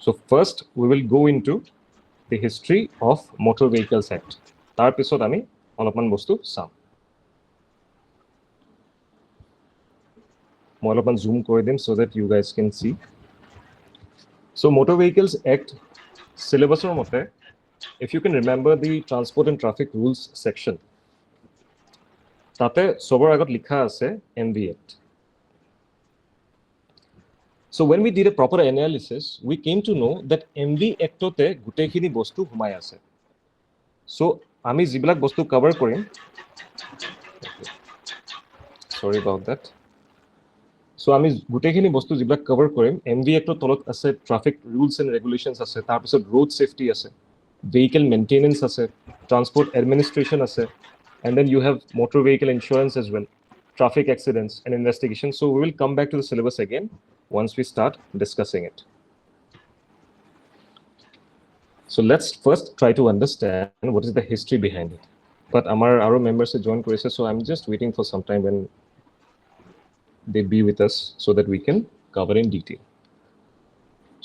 So first we will go into the history of Motor Vehicles Act. Tar pisot ami olopman bostu sam. Moi olopman zoom kori dim so that you guys can see. So Motor Vehicles Act syllabus or mote, if you can remember the Transport and Traffic Rules section, tate sobor agot likha ase MV Act. So when we did a proper analysis, we came to know that MV Act ote gutekhini bostu humai ase. So ami jibilak bostu cover korim. Sorry about that. So আমি গুটেখিনি বস্তু জিবিলাক cover কৰিম MV Actৰ তলত আছে traffic rules and ৰেগুলেশনছ আছে তাৰ পিছত road safety আছে vehicle maintenance আছে transport administration আছে and then you have motor vehicle insurance as well traffic accidents and investigation. So we will come back to the syllabus again once we start discussing it. So let's first try to understand what is the history behind it. But our members have joined courses, so I'm just waiting for some time when they be with us so that we can cover in detail.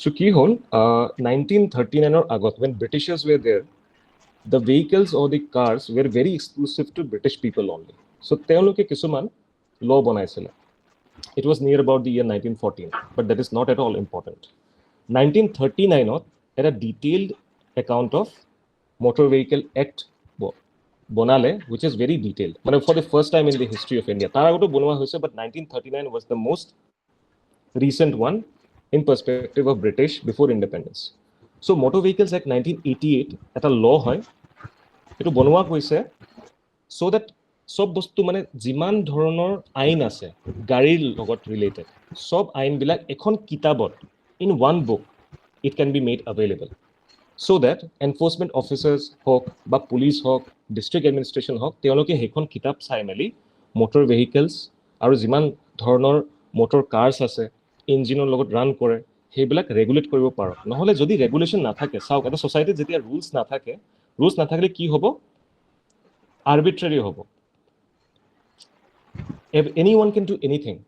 So ki hol 1939 or agot when Britishers were there, the vehicles or the cars were very exclusive to British people only. So teoloke kisuman law banaisile. It was near about the year 1914, but that is not at all important. 1939 had a detailed account of Motor Vehicle Act bonale, which is very detailed. But for the first time in the history of India, tar agoto bonwa hoise, but 1939 was the most recent one in perspective of British before independence. So Motor Vehicles Act 1988 eta law hoy etu bonwa hoise so that sob bostu mane jiman dhoroner ain ase garir logot related sob ain bilak ekhon kitabot in one book it can be made available so that enforcement officers hok ba police hok district administration hok teoloke hekhon kitab sai meli motor vehicles aru jiman dhoroner motor cars ase engine logot run kore hebilak regulate koribo paro নহলে যদি regulation না থাকে সাওক এটা society যেতিয়া rules না থাকলে কি হবো আরবিট্রারি হবো if anyone can do anything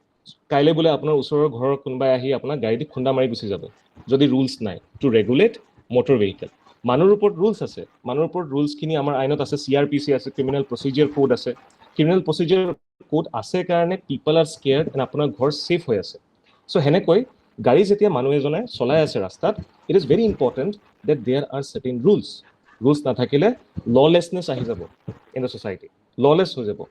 কাইলে বলে আপনার উসৰৰ ঘৰৰ কোনবাই আহি আপোনাৰ গাড়ীতে খুন্দা মাৰি গুছি যাব যদি ৰুলস নাই টু ৰেগুলেট মোটৰ ভেহিকল মানুৰ ওপৰত ৰুলস আছে মানুৰ ওপৰত ৰুলস খিনি আমাৰ আইনত আছে CRPC আছে ক্ৰিমিনাল প্ৰসিডিউৰ কোড আছে ক্ৰিমিনাল প্ৰসিডিউৰ কোড আছে কাৰণে পিপল আৰ স্কেয়াৰ্ড এন্ড আপোনাৰ ঘৰ সেফ হৈ আছে সো হেনেকৈ গাড়ী যেতিয়া মানুহ এজনে চলাই আছে ৰাস্তাত it is very important that there are certain rules না থাকিলে ললেছনেস আহি যাব ইন দ্য সোসাইটি ললেছ হৈ যাব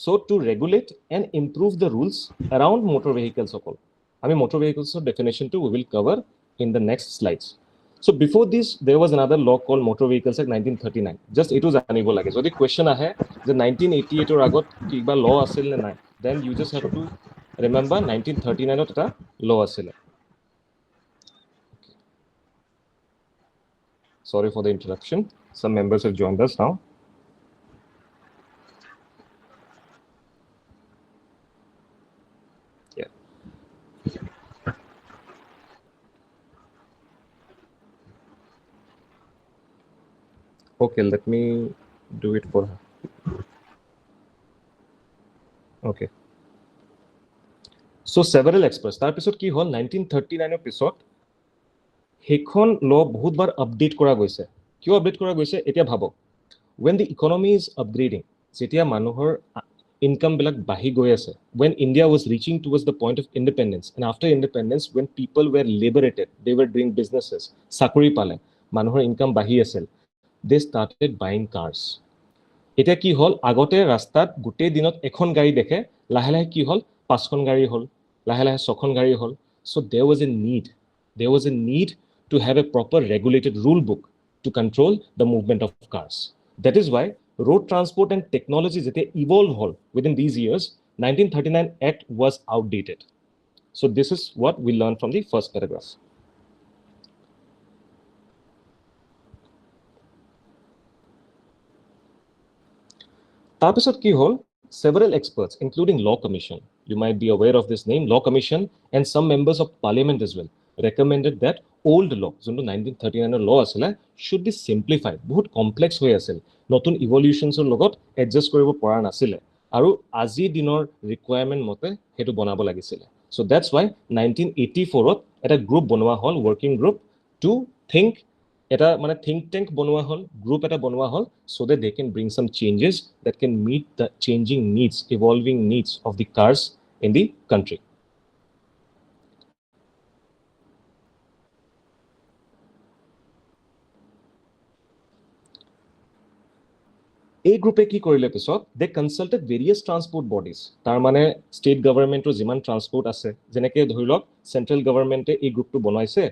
So to regulate and improve the rules around motor vehicles of all. I mean motor vehicles definition too we will cover in the next slides. So before this there was another law called Motor Vehicles Act 1939. Just it was anibo lage. So the question ahe the 1988 or agot kiba law asil na nai. Then you just have to remember 1939 ot eta law asil. Sorry for the interruption. Some members have joined us now. Okay, let me do it for her. Okay. So several experts. Tar pisot ki hol 1939 er pisot hekhon law bahut bar update kora goise. Kyo update kora goise etia bhabo. When the economy is upgrading, jetia manuhor income bilak bahi goi ase. When India was reaching towards the point of independence and after independence when people were liberated, they were doing businesses, sakuri pale, manuhor income bahi asel. They started buying cars. Eta ki hol agote rastat gute dinot ekhon gari dekhe lahe lahe ki hol 5খন gari hol lahe lahe 6খন gari hol. So there was a need to have a proper regulated rule book to control the movement of cars. That is why road transport and technology jete evolve hol within these years 1939 Act was outdated. So this is what we learned from the first paragraph. Tarpisot ki hol several experts including law commission, you might be aware of this name, law commission, and some members of parliament as well recommended that old law jonto 1939 law asile should be simplified. Bahut complex hoy asil, notun evolutions or logot adjust koribo pora nasile aru aji dinor requirement mote hetu banabo lagisile. So that's why 1984 এটা group বনোৱা হ'ল, working group to think, এটা মানে think tank বনোৱা হ'ল, group এটা বনোৱা হ'ল, so that they can bring some changes that can meet the changing needs, evolving needs of the cars in the country. এই গ্ৰুপে কি কৰিলে পিছত, they consulted various transport bodies, তাৰ মানে state governmentৰ যিমান transport আছে, যেনেকৈ ধৰি লওক central governmente এই গ্ৰুপটো বনাইছে,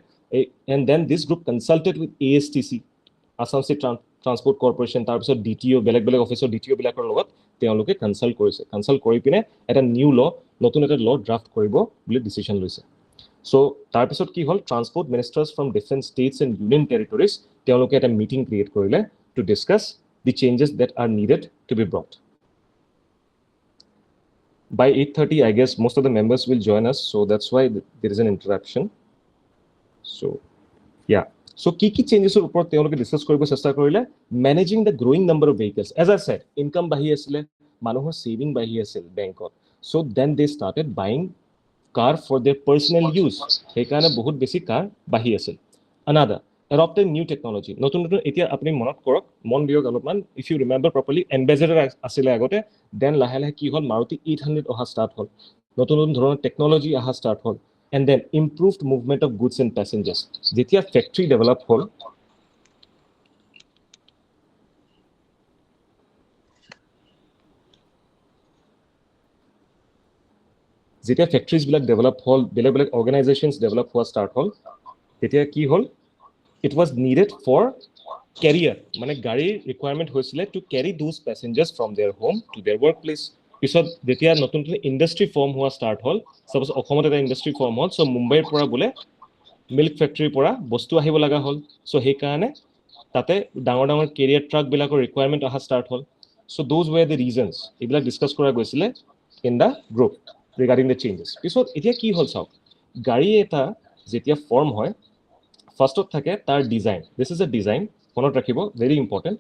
and then this group consulted with ASTC, Assam State Transport Corporation, তাৰপিছত DTO, বেলেগ বেলেগ অফিচৰ DTO বিলাকৰ লগত তেওঁলোকে কনসাল্ট কৰিছে, কনসাল্ট কৰি পিনে এটা নিউ ল, নতুন এটা ল ড্ৰাফট কৰিব বুলি ডিসিশন লৈছে। সো তাৰপিছত কি হ'ল, transport ministers from different states and union territories তেওঁলোকে এটা মিটিং ক্ৰিয়েট কৰিলে to discuss the changes that are needed to be brought. By 8:30, I guess most of the members will join us, so that's why there is an interruption. So, yeah. So, key changes are upor teoloke discuss koribo chesta korile, managing the growing number of vehicles. As I said, income bahi asile, manuhor saving bahi asil bankot. So then they started buying car for their personal use. Hekane bahut beshi car bahi asil. Another, adopting new technology. নতুন নতুন এতিয়া আপুনি মনত কৰক, মন দিয়ক অলপমান, if you remember properly, ambassador আছিলে আগতে, then লাহে লাহে কি হ'ল, মাৰুতি 800 অহা ষ্টাৰ্ট হ'ল, নতুন নতুন ধৰণৰ টেকনলজি অহা ষ্টাৰ্ট হ'ল, and then improved movement of goods and passengers. যেতিয়া ফ্যাক্টৰি ডেভেলপ হ'ল, যেতিয়া ফ্যাক্টৰিজ বিলাক ডেভেলপ হ'ল, বেলেগ বেলেগ অৰ্গানাইজেশনছ ডেভেলপ হোৱা ষ্টাৰ্ট হ'ল, তেতিয়া কি হ'ল, it was needed for carrier, মানে গাড়ীৰ ৰিকুৱাৰমেণ্ট হৈছিলে to carry those passengers from their home to their workplace. পিছত যেতিয়া নতুন নতুন ইণ্ডাষ্ট্ৰি ফৰ্ম হোৱা ষ্টাৰ্ট হ'ল, সাপোজ অসমত এটা ইণ্ডাষ্ট্ৰি ফৰ্ম হ'ল, সো মুম্বাইৰ পৰা বোলে মিল্ক ফ্যাক্টৰিৰ পৰা বস্তু আহিব লগা হ'ল, সো সেই কাৰণে তাতে ডাঙৰ ডাঙৰ কেৰিয়াৰ ট্ৰাক বিলাকৰ ৰিকুৱাৰমেণ্ট অহা ষ্টাৰ্ট হ'ল। So those war the reasons, এইবিলাক ডিসকাস কৰা গৈছিলে in the group regarding the changes. পিছত এতিয়া কি হ'ল চাওক, গাড়ী এটা যেতিয়া ফৰ্ম হয়, ফাৰ্ষ্টত থাকে তাৰ design, this is a design, মনত ৰাখিব, ভেৰি ইম্পৰ্টেণ্ট,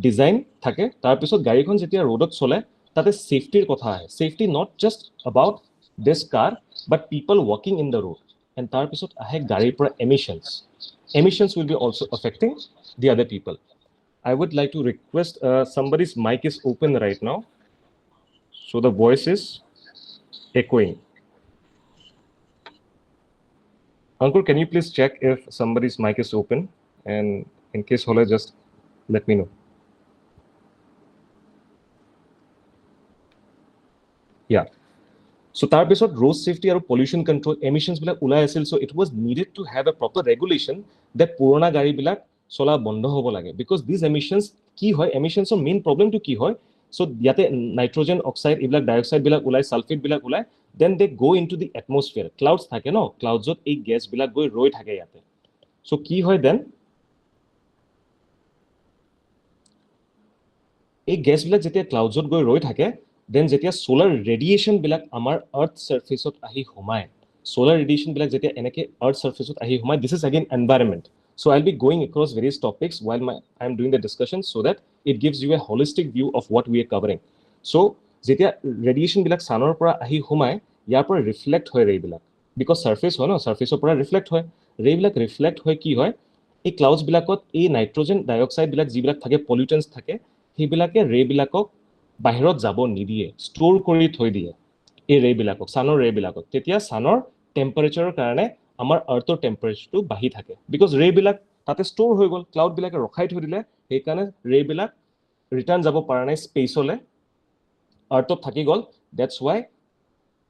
ডিজাইন থাকে, তাৰপিছত গাড়ীখন যেতিয়া ৰোডত চলে তাতে সেফটিৰ কথা আহে, safety not just about this car but people ৱাকিং ইন দ্য ৰোড, এণ্ড তাৰপিছত আহে গাড়ীৰ পৰা emissions will be also affecting the other people. I would like to request somebody's mic is open right now, so the voice is echoing. Ankur, can you please check if somebody's mic is open, and in case hole, just let me know. Yeah. So tarpisot road safety or pollution control emissions bilak ulai asil, so it was needed to have a proper regulation that purana gari bilak sola bondho hobo lage, because these emissions ki hoy, emissions or main problem to ki hoy, so yate nitrogen oxide, iblak dioxide bilak ulai, sulfate bilak ulai, then they go into the atmosphere. Clouds thake no, clouds ot ei gas bilak goi roi thake yate. So ki hoy, then এই gas বিলাক যেতিয়া ক্লাউডছত গৈ ৰৈ থাকে, then যেতিয়া solar ৰেডিয়েশন বিলাক আমাৰ আৰ্থ সাৰফেসত আহি সোমায়, সোলাৰ ৰেডিয়েশন বিলাক যেতিয়া এনেকে আৰ্থ সাৰফেসত আহি সোমায়, this is again environment. So I'll be going across various topics while I'm doing the discussion, so that it gives you a holistic view of what we are covering. So যেতিয়া ৰেডিয়েশন বিলাক সানৰ পৰা আহি সোমায়, ইয়াৰ পৰা ৰিফ্লেক্ট হয় ৰে বিলাক, because surface হয় ন, সাৰফেসৰ পৰা ৰিফ্লেক্ট হয়, ৰে বিলাক ৰিফ্লেক্ট হয় কি হয়, এই ক্লাউডছ বিলাকত এই নাইট্ৰজেন ডাইঅক্সাইড বিলাক যিবিলাক থাকে, পলিউটেন্স থাকে, সেইবিলাকে ৰে বিলাকক বাহিৰত যাব নিদিয়ে, ষ্ট'ৰ কৰি থৈ দিয়ে এই ৰে বিলাকক, সানৰ ৰে বিলাকক। তেতিয়া সানৰ টেম্পাৰেচাৰৰ কাৰণে আমাৰ আৰ্থৰ টেম্পাৰেচাৰটো বাঢ়ি থাকে, বিকজ ৰে বিলাক তাতে ষ্ট'ৰ হৈ গ'ল, ক্লাউড বিলাকে ৰখাই থৈ দিলে, সেইকাৰণে ৰে বিলাক ৰিটাৰ্ণ যাব পৰা নাই স্পেচলে, আৰ্থত থাকি গ'ল। দ্যাটছ ৱাই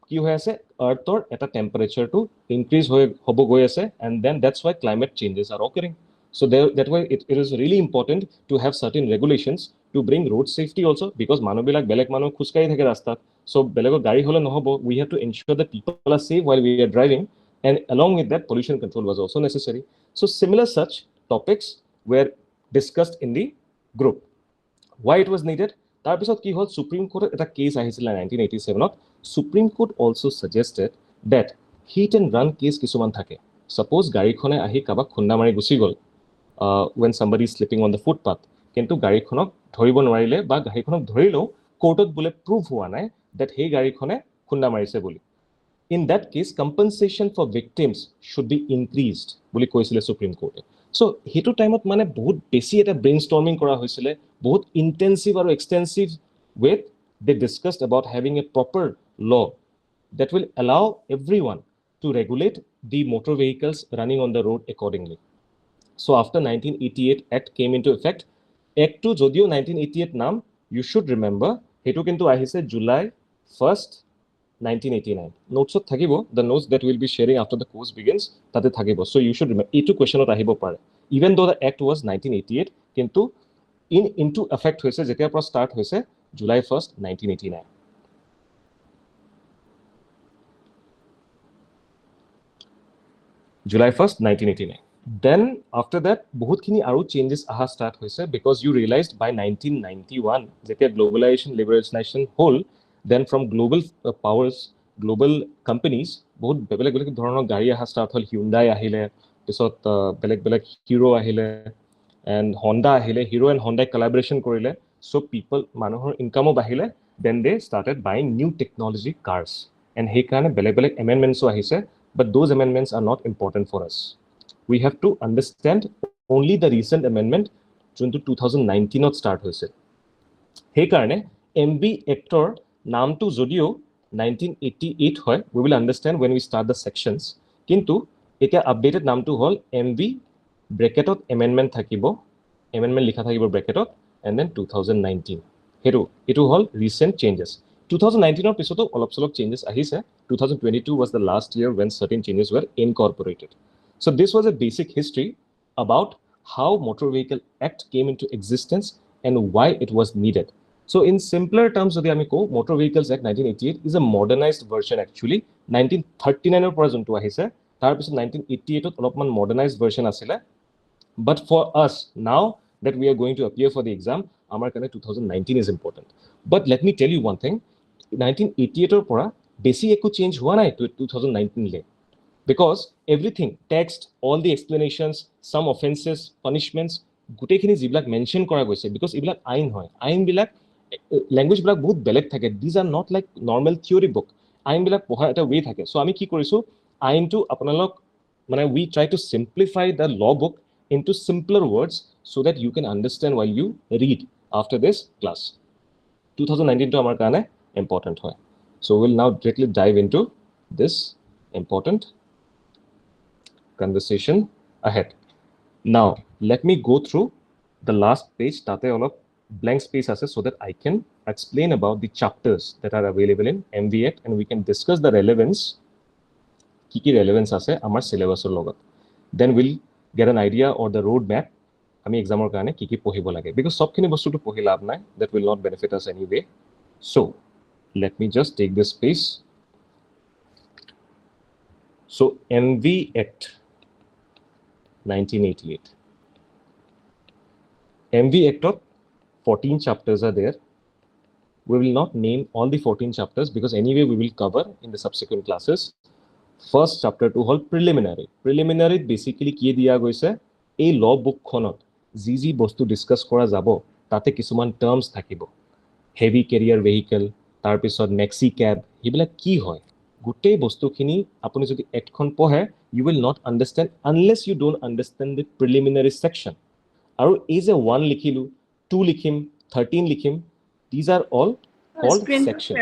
কি হৈ আছে, আৰ্থৰ এটা টেম্পাৰেচাৰটো ইনক্ৰিজ হ'ব গৈ আছে, and then that's why climate changes are occurring. So that way it is really important to have certain regulations to bring road safety also, because manu bilak belek manu khuskai thake rastat, so belego gari hole nohobo, we have to ensure that people are safe while we are driving, and along with that pollution control was also necessary. So similar such topics were discussed in the group. Why it was needed? Tar pisot ki hol, Supreme Court eta case ahisile 1987 Supreme Court also suggested that hit and run case kisuman thake, suppose gari khone ahi kabak khunda mari gusi gol when somebody is sleeping on the footpath, কিন্তু গাড়ীখনক ধৰিব নোৱাৰিলে বা গাড়ীখনক ধৰিলেও কোৰ্টত বোলে prove হোৱা নাই that সেই গাড়ীখনে খুন্দা মাৰিছে বুলি, in that case compensation for victims should be increased বুলি কৈছিলে সুপ্ৰিম কোৰ্টে সো হেতু টাইমত মানে বহুত বেছি এটা ব্ৰেইনষ্টৰ্মিং কৰা হৈছিলে বহুত ইন্টেনসিভ আৰু extensive with they discussed about having a proper law that will allow everyone to regulate the motor vehicles running on the road accordingly. So after 1988 Act came into effect. Act 2 jodio 1988 নাম you should remember hetu kintu ahise July 1st 1989 notes thakibo the notes that we'll be sharing after the course begins tate thakibo so you should remember etu question ot ahibo pare even though the act was 1988 kintu into effect hoise jetia pra start hoise July 1st 1989 July 1st 1989 then after that bahut khini aru changes aha start hoise because you realized by 1991 jetia globalization liberalization whole then from global powers global companies bahut beleg beleg dhoroner gari aha start hol Hyundai ahile pisot beleg beleg Hero ahile and Honda ahile Hero and Honda collaboration korile so people manohor income bahile then they started buying new technology cars and he kane beleg beleg amendments ahise but those amendments are not important for us we have to understand only the recent amendment juntu 2019 ot start hoise he karone MB actor নামটো যদিও 1988 হয় we will understand when we start the sections কিন্তু এটা updated নামটো হল MV ব্ৰেকেটত amendment থাকিব amendment লিখা থাকিব ব্ৰেকেটত and then 2019 হেতু এটো হল recent changes 2019 ৰ পিছতো অলপ চলপ changes আহিছে 2022 was the last year when certain changes were incorporated so this was a basic history about how Motor Vehicle Act came into existence and why it was needed so in simpler terms jodi ami ko Motor Vehicles Act 1988 is a modernized version actually 1939 or pora juntu ahise tar piছত 1988 ot olopman modernized version asile but for us now that we are going to appear for the exam amar kane 2019 is important but let me tell you one thing 1988 or pora besi eku change hua nai to 2019 le because everything text all the explanations some offenses punishments gutekhini jiblak mention kora goise because iblak ain hoy ain bilak language bilak bahut beleg thake these are not like normal theory book ain bilak pohar eta way thake so ami ki korisu ain to apnalok mane we try to simplify the law book into simpler words so that you can understand while you read after this class 2019 to amar kane important hoy so we'll now directly dive into this important conversation ahead now let me go through the last page tate olop blank space ase so that I can explain about the chapters that are available in MV Act and we can discuss the relevance ki relevance ase amar syllabus or logot then we'll get an idea or the road map ami exam or kane ki pohibo lage because sob khini bostu to pohi lab nai that will not benefit us anyway so let me just take this space so MV Act 1988 MV Act of 14 chapters are there we will not name all the 14 chapters because anyway we will cover in the subsequent classes first chapter to hold preliminary basically ki dia goise a law book khonot ji bostu discuss kora jabo tate kisuman terms thakibo heavy carrier vehicle tar pisot maxi cab hibla ki hoy gute bostu khini apuni jodi act khon pohe you will not understand unless you don't understand the preliminary section aru is a 1 likhilu 2 likhim 13 likhim these are all called sections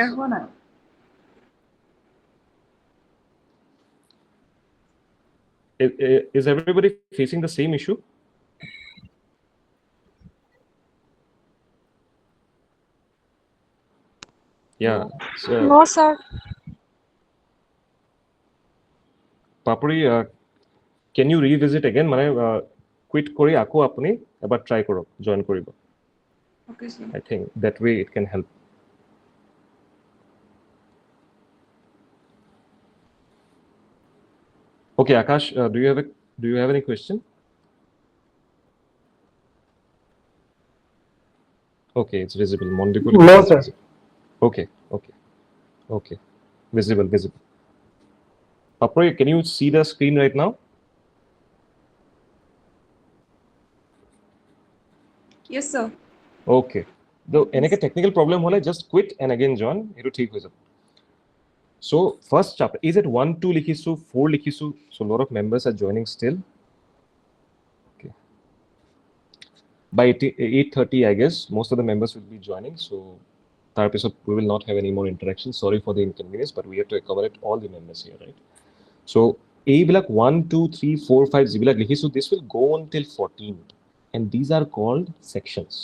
is everybody facing the same issue yeah so no sir Papuri can you revisit again mane quit kori ako apni ebar try korok join koribo okay sir I think that way it can help okay Akash do you have any question okay it's visible Mondikul no sir okay visible Papuri can you see the screen right now yes sir okay though enake technical problem hole just quit and again join eto thik hoy jab So first chapter, is it 1, 2 likhisu, 4 likhisu? So a lot of members are joining still. Okay. By 8:30, I guess, most of the members will be joining. So we will not have any more interaction. Sorry for the inconvenience, but we have to accommodate all the members here, right? So এইবিলাক 1, 2, 3, 4, 5 যিবিলাক লিখিছো, this will go on till 14, and these are called sections.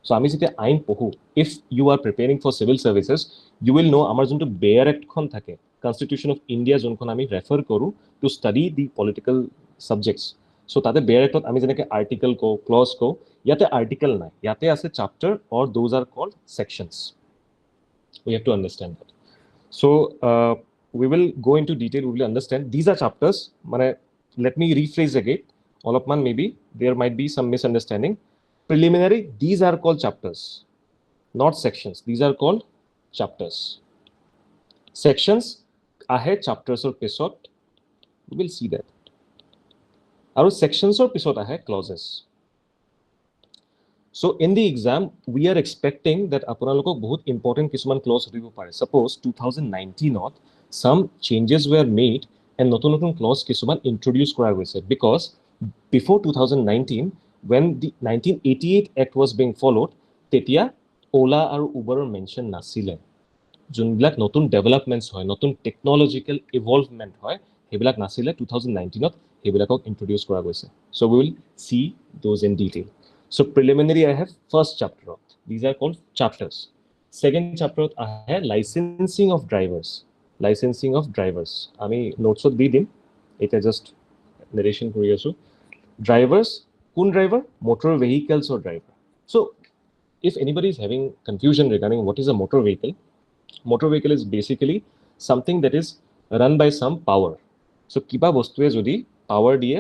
So আমি যেতিয়া আইন পঢ়ো, if you are preparing for civil services, you will know আমাৰ যোনটো বেয়াৰ এক্টখন থাকে, কনষ্টিটিউশ্যন অফ ইণ্ডিয়া যোনখন আমি ৰেফাৰ কৰোঁ to study the political subjects. So' তাতে বেয়াৰ এক্টত আমি যেনেকৈ আৰ্টিকল কওঁ, ক্লজ কওঁ, ইয়াতে আৰ্টিকল নাই, ইয়াতে আছে chapter, or those are called sections. We have to understand that. So we will go into detail, we will understand. These are chapters. Let me rephrase again. All of man, maybe there might be some misunderstanding. Preliminary, these are called chapters, not sections. These are called chapters. Sections ahe chapters or episode. We will see that. Our sections or episode ahe clauses. So in the exam, we are expecting that আপোনালোকক বহুত important কিছুমান clause দিব পাৰে. Suppose 2019ত some changes were made and নতুন নতুন clause কিছুমান introduce কৰা গৈছে, because before 2019, when the 1988 Act was being followed, তেতিয়া Ola আৰু Uberৰ mention নাছিলে। যোনবিলাক নতুন developments হয়, নতুন technological evolvement হয়, সেইবিলাক নাছিলে 2019ত, সেইবিলাকক introduce কৰা গৈছে। So we will see those in detail. So preliminary, I have first chapter. These are called chapters. Second chapter, I have licensing of drivers. Licensing of drivers. I mean, notes of dim. It is just narration for you. Drivers, kun driver, motor vehicles or driver. So if anybody is having confusion regarding what is a motor vehicle is basically something that is run by some power. So kiba bostue jodi power diye,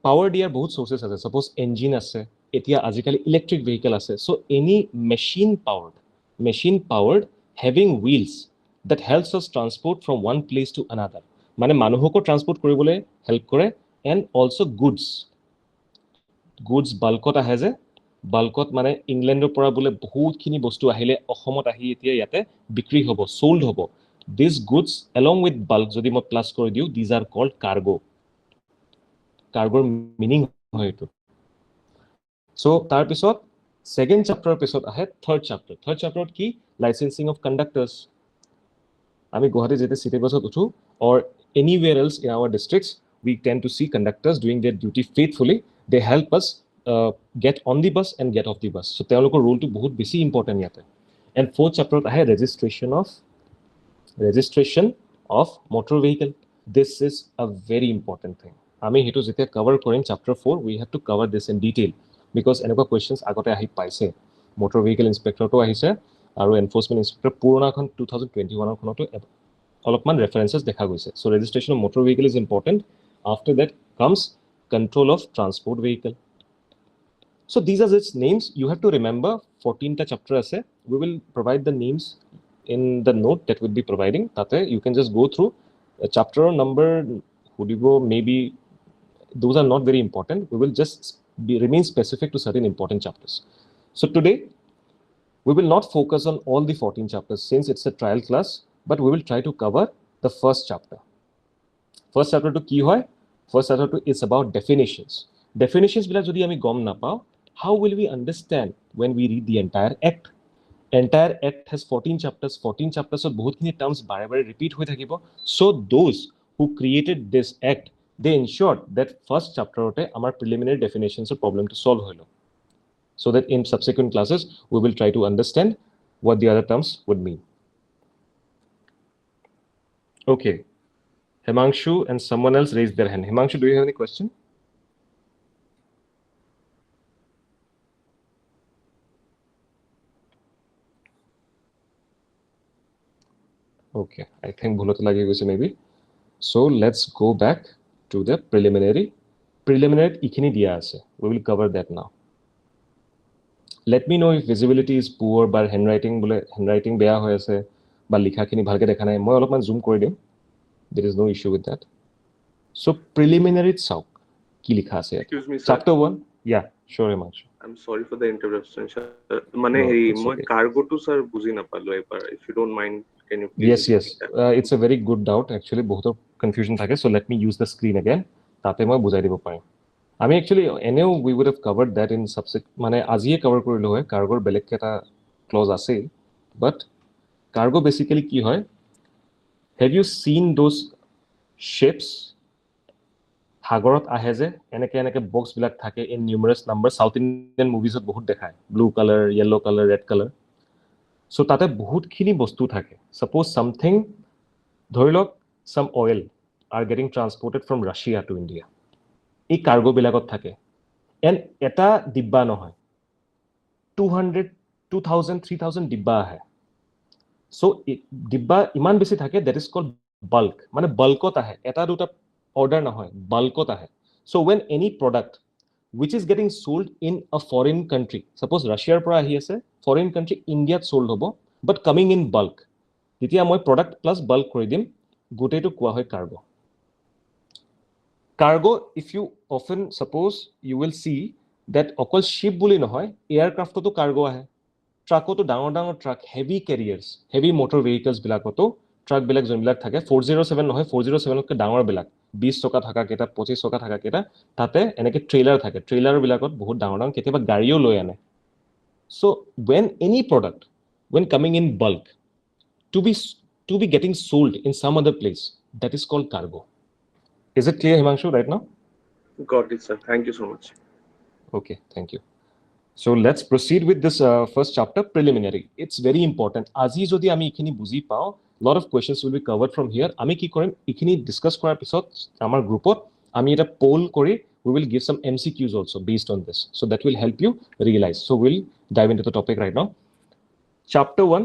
power diয়াৰ বহুত sources আছে. Suppose engine আছে, এতিয়া আজিকালি electric vehicle আছে. So any machine powered having wheels that helps us transport from one place to another. মানে মানুহকো transport কৰিবলৈ help কৰে, and also goods bulkত আহে যে, bulkত মানে ইংলেণ্ডৰ পৰা বোলে বহুতখিনি বস্তু আহিলে অসমত আহি এতিয়া ইয়াতে বিক্ৰী হ'ব, sold হ'ব. These goods along with bulk যদি মই প্লাস কৰি দিওঁ, these are called cargo. Cargo meaning হয় এইটো। So তাৰ পিছত second chapter পিছত আহে third chapter কি? Licensing of conductors. আমি গুৱাহাটী যেতে city busত উঠো or anywhere else in our districts, we tend to see conductors doing their duty faithfully. They help us get on the bus and get off the bus. So তেওঁলোকৰ ৰোলটো বহুত বেছি important ইয়াতে। And fourth chapter আহে registration of motor vehicle. This is a very important thing. আমি হেতু যেতিয়া cover কৰিম chapter 4, we have to cover this in detail, because এনেকুৱা questions আগতে আহি পাইছে। motor vehicle inspector তো আহিছে আৰু enforcement inspector পুৰণাখন 2021 খনতো অলপমান references দেখা গৈছে। So registration of motor vehicle is important. After that comes control of transport vehicle. So these are its names. You have to remember 14টা chapter আছে. We will provide the names in the note that we'll be providing. Tate you can just go through a chapter number, would you go, maybe those are not very important. We will just remain specific to certain important chapters. So today we will not focus on all the 14 chapters since it's a trial class, but we will try to cover the first chapter. First chapter to ki hoy? First chapter to is about definitions. Definitions bila jodi ami gom na pao, how will we understand when we read the entire act? Entire act has 14 chapters. 14 chapters of bahut kini terms bare bare repeat hoi thakibo. So those who created this act, they ensured that first chapter ote amar preliminary definitions of problem to solve hoilo, so that in subsequent classes we will try to understand what the other terms would mean. Okay, Himanshu and someone else raised their hand. Himanshu, do you have any question? Okay, I think bhuloto lagi goise maybe. So let's go back to the preliminary. Preliminary ikhini diya ase. We will cover that now. Let me know if visibility is poor, but handwriting beya hoy ase, ba likha khini bhalke dekha nai. Moi olopman zoom kori dim. There is no issue with that. So preliminary sauk ki likha ase. Excuse me, sir. Chapter 1. Yeah, sure, Himanshu. I'm sorry for the interruption, sir. মানে No, হেৰি it's মই okay. কাৰ্গোটো sir বুজি নাপালো এবাৰ. If you don't mind, can you please Yes, repeat that? it's a very good doubt actually. বহুতৰ confusion থাকে. So let me use the screen again. তাতে মই বুজাই দিব পাৰিম. আমি actually এনেও we would have covered that in subsequent মানে আজিয়ে cover কৰিলো হয় কাৰ্গোৰ বেলেগ এটা ক্লজ আছে but কাৰ্গো basically কি হয় have you seen those ships সাগৰত আহে যে এনেকে এনেকে বক্স বিলাক থাকে in numerous number South Indian moviesত বহুত দেখায় blue color yellow color red color so তাতে বহুতখিনি বস্তু থাকে suppose something ধৰি লওক some oil are getting transported from Russia to India এই কাৰ্গো বিলাকত থাকে and এটা ডিব্বা নহয় 200 2000 3000 ডিব্বা আহে so ডিব্বা ইমান বেছি থাকে that is called bulk মানে bulkত আহে এটা দুটা order নহয় bulkত আহে so when any product which is getting sold in a foreign country suppose Russia পৰা আহি আছে foreign country India sold হ'ব but coming in bulk তেতিয়া মই product plus bulk কৰি দিম গোটেইটো কোৱা হয় cargo cargo if you often suppose you will see that অকল ship বুলি নহয় aircraftতো cargo আহে ট্ৰাকতো ডাঙৰ ডাঙৰ truck heavy careers heavy motor vehicles বিলাকতো ট্ৰাক বিলাক যোনবিলাক থাকে 407 নহয় 407তকৈ ডাঙৰ বিলাক 20 চকা থকা কেইটা 25 চকা থকা কেইটা তাতে এনেকে ট্ৰেইলাৰ থাকে ট্ৰেইলাৰ বিলাকত বহুত ডাঙৰ ডাঙৰ কেতিয়াবা গাড়ীও লৈ আনে so when any product when coming in bulk to be getting sold in some other place that is called cargo is it clear Himanshu right now Got it, sir. Thank you so much. okay thank you So let's proceed with this first chapter, preliminary. It's very important. আজি যদি আমি ইখিনি বুজি পাও, lot of questions will be covered from here. আমি কি কৰিম ইখিনি discuss কৰাৰ পিছত আমাৰ গ্ৰুপত আমি এটা poll কৰি we will give some MCQs also based on this. So that will help you realize. So we'll dive into the topic right now. Chapter 1,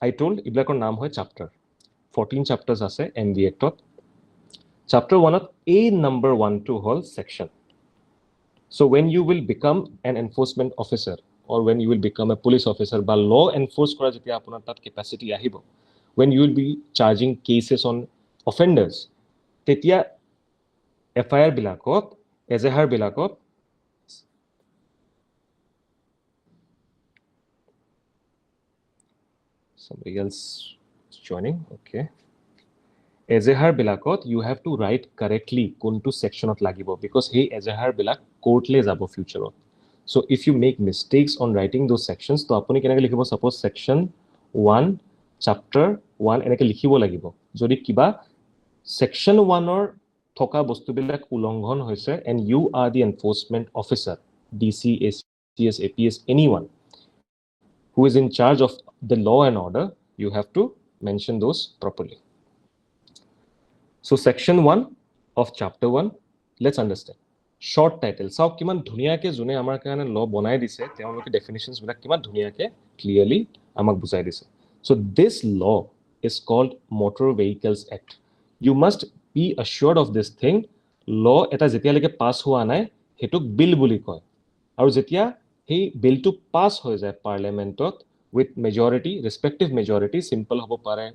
I told ইবিলাকৰ নাম হয় chapter. 14 chapters আছে MBA to. Chapter 1 to A number 1 to whole section. So when you will become an enforcement officer or when you will become a police officer বা law enforce কৰা যেতিয়া আপোনাৰ তাত capacity আহিব when you will be charging cases on offenders তেতিয়া FIR বিলাকত এজাহাৰ বিলাকত somebody else is joining okay এজাহাৰ বিলাকত you have to write correctly কোনটো sectionত লাগিব because সেই এজাহাৰ বিলাক courtলে যাব futureত so if you make mistakes on writing those sections তো আপুনি কেনেকৈ লিখিব suppose section 1 chapter 1 এনেকৈ লিখিব লাগিব যদি কিবা section 1 ৰ থকা বস্তুবিলাক উলংঘন হৈছে and you are the enforcement officer DC ACS APS anyone who is in charge of the law and order you have to mention those properly so section 1 of chapter 1 let's understand short title saw kiman dhuniyake june amar karone law banai dise teoloke definitions bilak kiman dhuniyake clearly amak bujai dise so this law is called motor vehicles act you must be assured of this thing law eta jetia leke pass hua nai hetuk bill buli koy aru jetia hei bill to pass hoy jay parliament ot with majority respective majority simple hobo pare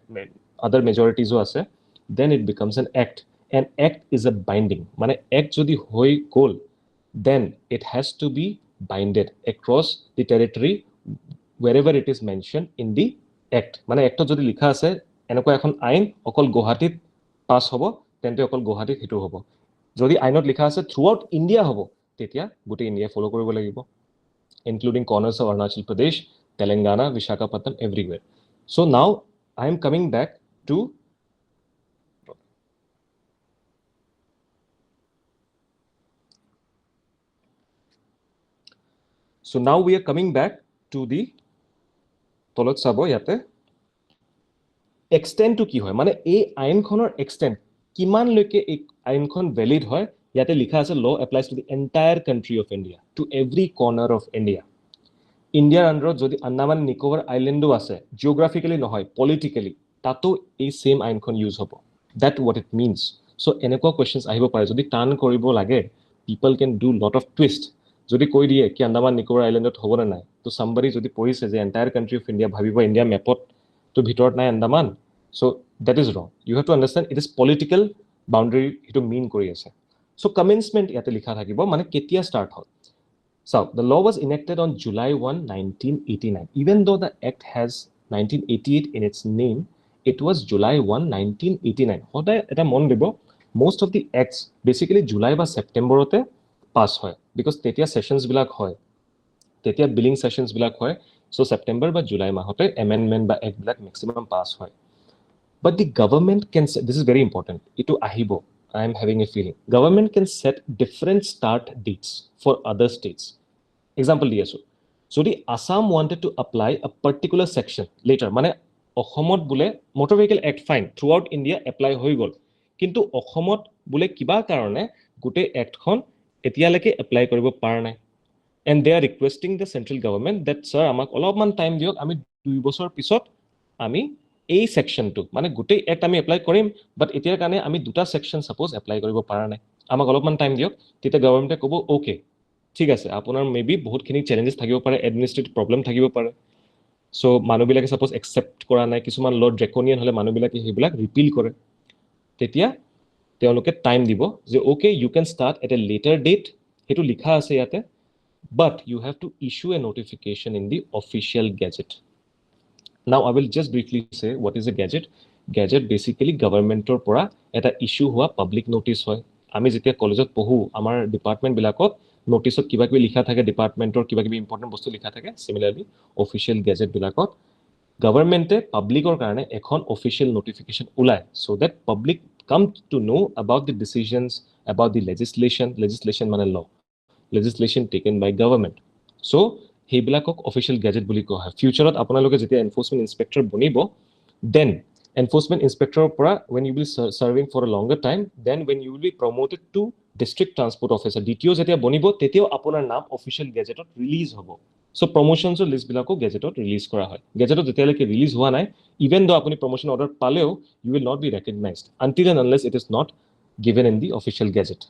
other majorities o ase then it becomes an act an act is a binding mane act jodi hoy gol then it has to be binded across the territory wherever it is mentioned in the act mane act jodi likha ase enako ekhon ain okol Guwahatit pass hobo tente okol Guwahatit hitu hobo jodi ainot likha ase throughout India hobo tetia gote India follow koribo lagibo including corners of Arunachal Pradesh Telangana Visakhapatnam everywhere so now I am coming back to So now we are coming back to the তলত চাব ইয়াতে extend to কি হয় মানে এই আইনখনৰ extend কিমান লৈকে এই আইনখন valid হয় ইয়াতে লিখা আছে law applies to the entire country of India to every corner of India Indiaৰ আন্ডাৰত যদি আন্দামান নিকোবৰ আইল্যান্ডো আছে জিওগ্ৰাফিক্যালি নহয় পলিটিক্যালি তাতো এই সেম আইনখন ইউজ হ'ব that what it means so এনেকুৱা questions আহিব পাৰে যদি টান কৰিব লাগে people can do lot of twist যদি কৈ দিয়ে কি আন্দামান নিকোবৰ আইল্যান্ডত হ'ব না নাই তো somebody যদি পঢ়িছে যে entire country of India ভাবিব ইন্ডিয়া মেপত তো ভিতৰত নাই Andaman so that is wrong you have to understand it is political boundary to mean কৰি আছে so commencement ইয়াতে লিখা থাকিব মানে কেতিয়া start হয় So the law was enacted on July 1, 1989. Even though the act has 1988 in its name, it was July 1, 1989. সদায় এটা মন দিব, most of the acts basically July বা Septemberতে pass হয়, because তেতিয়া sessions বিলাক হয়, তেতিয়া billing sessions বিলাক হয়, so September বা July মাহতে amendment বা act বিলাক maximum pass হয়. But the government can set, this is very important, ito ahibo, I am having a feeling, government can set different start dates for other states. Example di aso, যদি Assam wanted to apply a particular section later, মানে অসমত বোলে motor vehicle act fine throughout India apply হৈ গল, কিন্তু অসমত বোলে কিবা কাৰণে গোটেই actখন এতিয়ালৈকে apply কৰিব পৰা নাই, and they are requesting the central government that sir আমাক অলপমান টাইম দিয়ক, আমি 2 বছৰ পিছত আমি এই সেকশনটো মানে গোটেই এক্ট আমি এপ্লাই কৰিম, বাট এতিয়াৰ কাৰণে আমি দুটা সেকশন সাপোজ এপ্লাই কৰিব পৰা নাই, আমাক অলপমান টাইম দিয়ক, তেতিয়া গভৰ্ণমেণ্টে ক'ব ওকে ঠিক আছে, আপোনাৰ মেবি বহুতখিনি চেলেঞ্জেছ থাকিব পাৰে, এডমিনিষ্ট্ৰেটিভ প্ৰব্লেম থাকিব পাৰে, সো মানুহবিলাকে সাপোজ একচেপ্ট কৰা নাই, কিছুমান ল ড্ৰেকনিয়ান হলে মানুহবিলাকে সেইবিলাক ৰিপিল কৰে, তেতিয়া তেওঁলোকে টাইম দিব যে okay you can start at a later date, সেইটো লিখা আছে ইয়াতে, but you have to issue a notification in the official gazette. Now I will just briefly say what is a gazette. Gazette basically governmentor pora eta issue hua public notice hoy. Ami jetia college ot pohu amar department bilakot notice ot kiba kibi likha thake, departmentor kiba kibi important bostu likha thake, similarly official gazette bilakot governmente public or karone ekhon official notification ulai, so that public come to know about the decisions, about the legislation mane law, legislation taken by government. So সেইবিলাকক official gadget বুলি কোৱা হয়। ফিউচাৰত আপোনালোকে যেতিয়া enforcement inspector বনিব, then enforcement ইন্সপেক্টৰৰ পৰা when you will be serving for a longer time, then when you will be promoted to district transport officer, DTO যেতিয়া বনিব তেতিয়াও আপোনাৰ নাম অফিচিয়েল গেজেটত ৰিলিজ হ'ব। সো প্ৰমোশনছৰ লিষ্ট বিলাকো গেজেটত ৰিলিজ কৰা হয়। গেজেটত যেতিয়ালৈকে ৰিলিজ হোৱা নাই, ইভেন দো আপুনি প্ৰমোশন অৰ্ডাৰ পালেও you will not be recognized until and unless it is not given in the official gazette.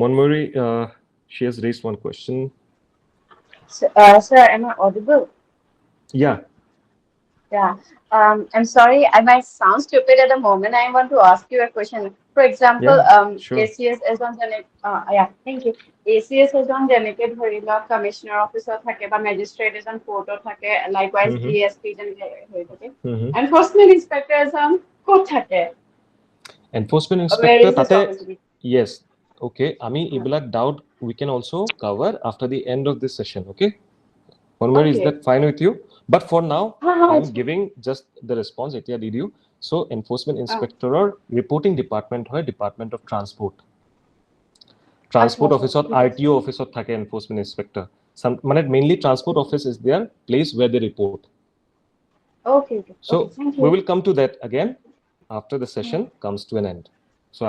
Monmori, she has raised one question. Sir, am I audible? Yeah. Yeah. I'm sorry, I might sound stupid at the moment. I want to ask you a question. For example, sure. ACS is on the yeah, thank you. ACS is on delegate Horila, commissioner officer thake ba magistrate is on photo thake, likewise DSP is on enforcement inspector is on court thake. Enforcement Where inspector is this tate, office? yes. Okay, ami ibilak doubt we can also cover after the end of this session, okay? Monmori, is Okay. that fine with you? But for now, I'm it's giving just the response. Etia did you? So enforcement inspector or reporting department hoy Department of Transport. Transport office or RTO office or thake enforcement inspector. Some mainly transport office is their place where they report. Okay. So okay, thank you. we will come to that again after the session comes to an end. So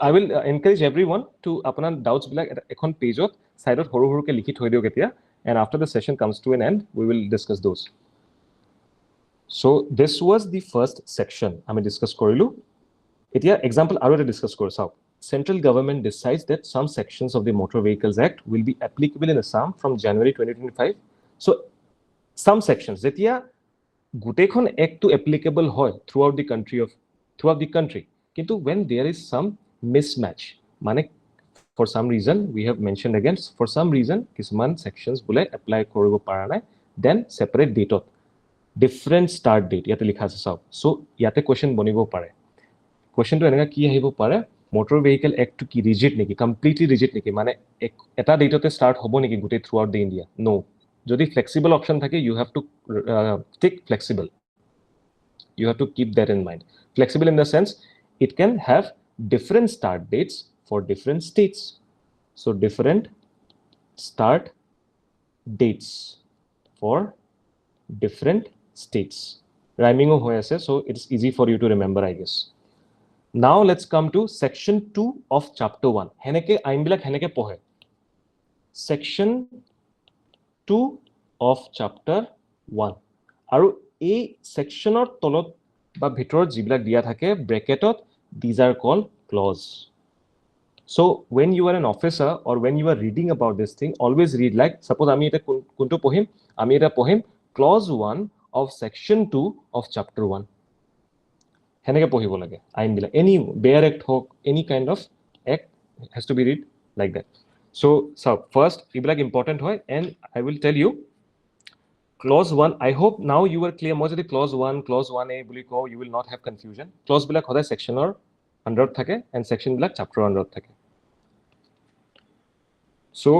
I will encourage everyone to apna doubts bilak ekhon page ot side ot horu ke likhi thoi dio ketia, and after the session comes to an end we will discuss those. So this was the first section ami discuss korilu. Etia example aru eta discuss kor sao. Central government decides that some sections of the Motor Vehicles Act will be applicable in Assam from January 2025. So some sections jetia গোটেইখন এক্টটো applicable হয় throughout the country, কিন্তু when there is some mismatch, মানে for some reason we have mentioned again, for some reason কিছুমান sections বোলে apply কৰিব পৰা নাই, then separate date ত different start date ইয়াতে লিখা আছে চাওক। সো ইয়াতে কোৱেশ্চন বনিব পাৰে, কোৱেশ্চনটো এনেকা কি আহিব পাৰে, মোটৰ ভেহিকল এক্টটো কি ৰিজিড নেকি, কমপ্লিটলি ৰিজিড নেকি, মানে এটা ডেটতে ষ্টাৰ্ট হ'ব নেকি গোটেই থ্ৰুআউট দ্য ইণ্ডিয়া? নো। যদি ফ্লেক্সিবল অপশন থাকে you have to take flexible, you have to keep that in mind. Flexible in the sense it can have different start dates for different states, so different start dates for different states. Rhyming ho hoy ase, so it's easy for you to remember, I guess. Now let's come to section 2 of chapter 1. heneke ain bilak heneke pohe, section 2 of chapter 1, আৰু এই সেকশনৰ তলত বা ভিতৰত যিবিলাক দিয়া থাকে ব্ৰেকেটত, these are called clause. So when you are an officer or when you are reading about this thing, always read like, suppose আমি এটা কোনটো পঢ়িম, আমি এটা পঢ়িম clause 1 of section 2 of chapter 1, হেনেকে পঢ়িব লাগে আইন বিলাক, any bear act হওক, any kind of has to be read like that. So first এইবিলাক important হয়, and I will tell you clause 1. I hope now you are clear. মই যদি clause 1 clause 1a বুলি কওঁ, you will not have confusion. clause বিলাক সদায় sectionৰ আন্ডাৰত থাকে and section বিলাক chapter আন্ডাৰত থাকে. So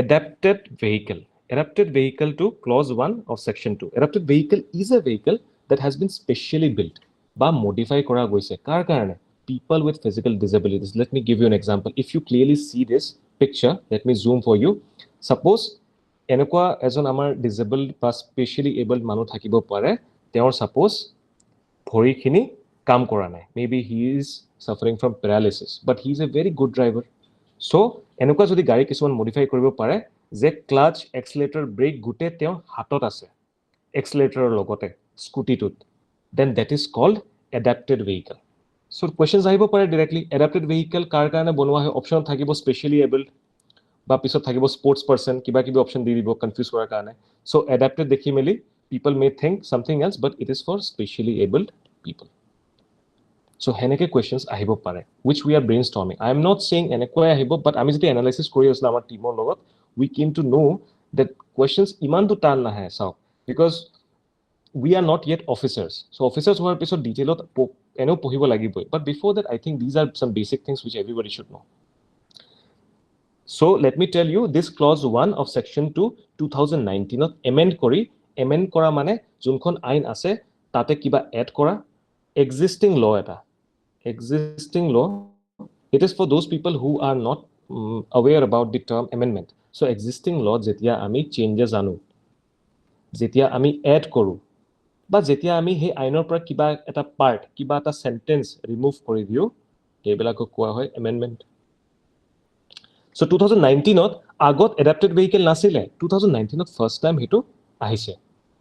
adapted vehicle to clause 1 of section 2. Adapted vehicle is a vehicle that has been specially built বা modify কৰা গৈছে কাৰ কাৰণে? People with physical disabilities. Let me give you an example. If you clearly see this picture, let me zoom for you. Suppose এনেকুৱা এজন আমাৰ disabled বা specially abled মানুহ থাকিব পাৰে, তেওঁৰ suppose ভৰিখিনি কাম কৰা নাই. Maybe he is suffering from paralysis, but he is a very good driver. So এনেকুৱা যদি গাড়ী কিছুমান modify কৰিব পাৰে যে clutch, accelerator, brake গোটেই তেওঁৰ হাতত আছে, accelerator লগতে স্কুটিটোত, then that is called adapted vehicle. So questions আহিব পাৰে directly. Adapted vehicle কাৰ কাৰণে বনোৱা হয়? অপশ্যন থাকিব specially abled বা পিছত থাকিব sports person, কিবা কিবি অপশ্যন দি দিব কনফিউজ কৰাৰ কাৰণে. So adapted দেখি মেলি people may think something else, but it is for specially abled people. So heneke questions ahibo pare, which we are brainstorming. I am not saying enekoi ahibo, but ami jeti analysis kori asla amar teamor logot, we came to know that questions iman to tan nahe sao, because we are not yet officers. So officers who are episode detail eno pohibo lagiboi. But before that, I think these are some basic things which everybody should know. So let me tell you, this clause 1 of section 2 2019 amend kora mane junkhon ain ase tate kiba add kora existing law eta. Existing law, it is for those people who are not aware about the term amendment. So existing law jetia ami changes anu, jetia ami add koru, ba jetia ami he ainor pora kiba eta part, kiba eta sentence remove kori diu, ebelako koa hoy amendment. So 2019 agot adapted vehicle nasile, 2019 first time hetu ahise.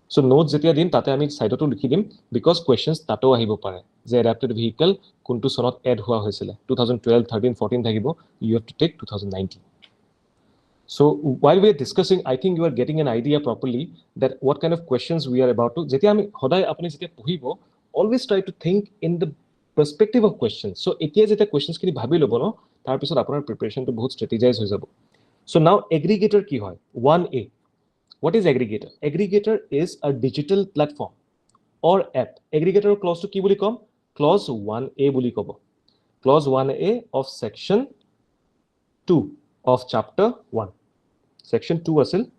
So notes jetia din tate ami side to likhi dim, because questions tato ahibo pare je adapted vehicle kuntu sonot add hua hoisile 2012 13 14 thakibo, you have to take 2019. So while we are discussing, I think you are getting an idea properly that what kind of questions we are about to jetia ami hoday apni jetia pohibo, always try to think in the perspective of questions. So etia jetia questions kini bhabi lobo no, tar pisot apunar preparation to bahut strategize hoi jabo. So now aggregator ki hoy? 1a. What is aggregator? Aggregator is a digital platform or app. Aggregator clause to ki boli kom? Clause 1a boli kobo. Clause 1a of section 2 of chapter 1. Section 2 asil?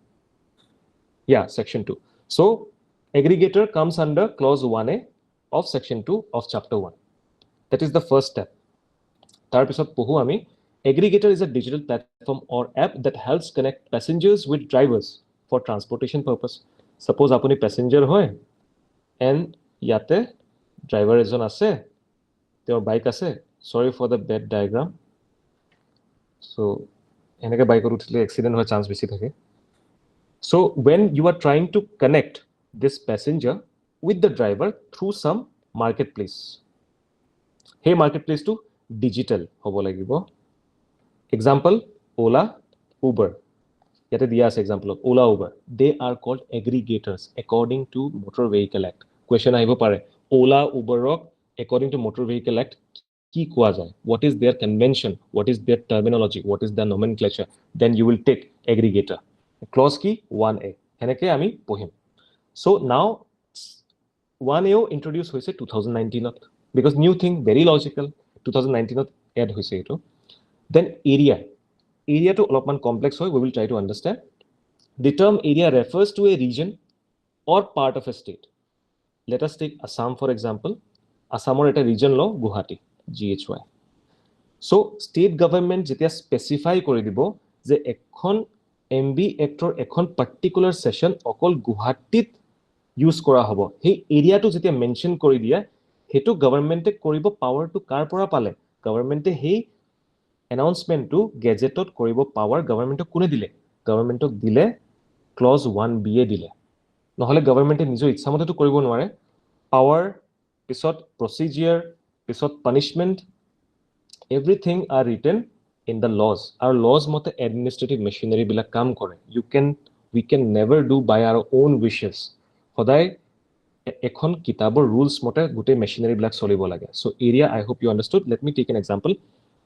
Yeah, section 2. So aggregator comes under clause 1a of section 2 of chapter 1. That is the first step. Tar pisot pohu ami, aggregator is a digital platform or app that helps connect passengers with drivers for transportation purpose. Suppose apuni passenger hoy and yate driver ejon ase, their bike ase. Sorry for the bad diagram. So eneke bike uthile accident hoy chance beshi thake. So when you are trying to connect this passenger with the driver through some marketplace, hey marketplace to digital hobo lagibo. Example, Ola, Uber. Yate diya ase example of Ola, Uber. They are called aggregators according to Motor Vehicle Act. Question ahibo pare, Ola, Uber rock according to Motor Vehicle Act ki koa jay? What is their convention? What is their terminology? What is their nomenclature? Then you will take aggregator. Clause ki 1a. Heneke ami pohim. So now 1a introduced hoise 2019 because new thing, very logical. 2019 add hoise eto. Then area to alopman complex hoy, we will try to understand. The term area refers to a region or part of a state. Let us take Assam for example. Assamor eta region lo Guwahati, GHY. So state government jetia specify kori dibo je ekhon MB Act or ekhon particular session okol Guwahatit use kora hobo, he area to jetia mention kori dia, hetu government e koribo power to kar pora pale? Government e he announcement to gazettot koribo power government kune dile? Government dile clause 1b dile. Nohole government nijo ichha mote to koribo nware. Power pisot procedure pisot punishment, everything are written in the laws. Our laws mote administrative machinery bila kam kore. We can never do by our own wishes. Hoday ekhon kitabor rules mote gute machinery bilak cholibo lage. So area, I hope you understood. Let me take an example.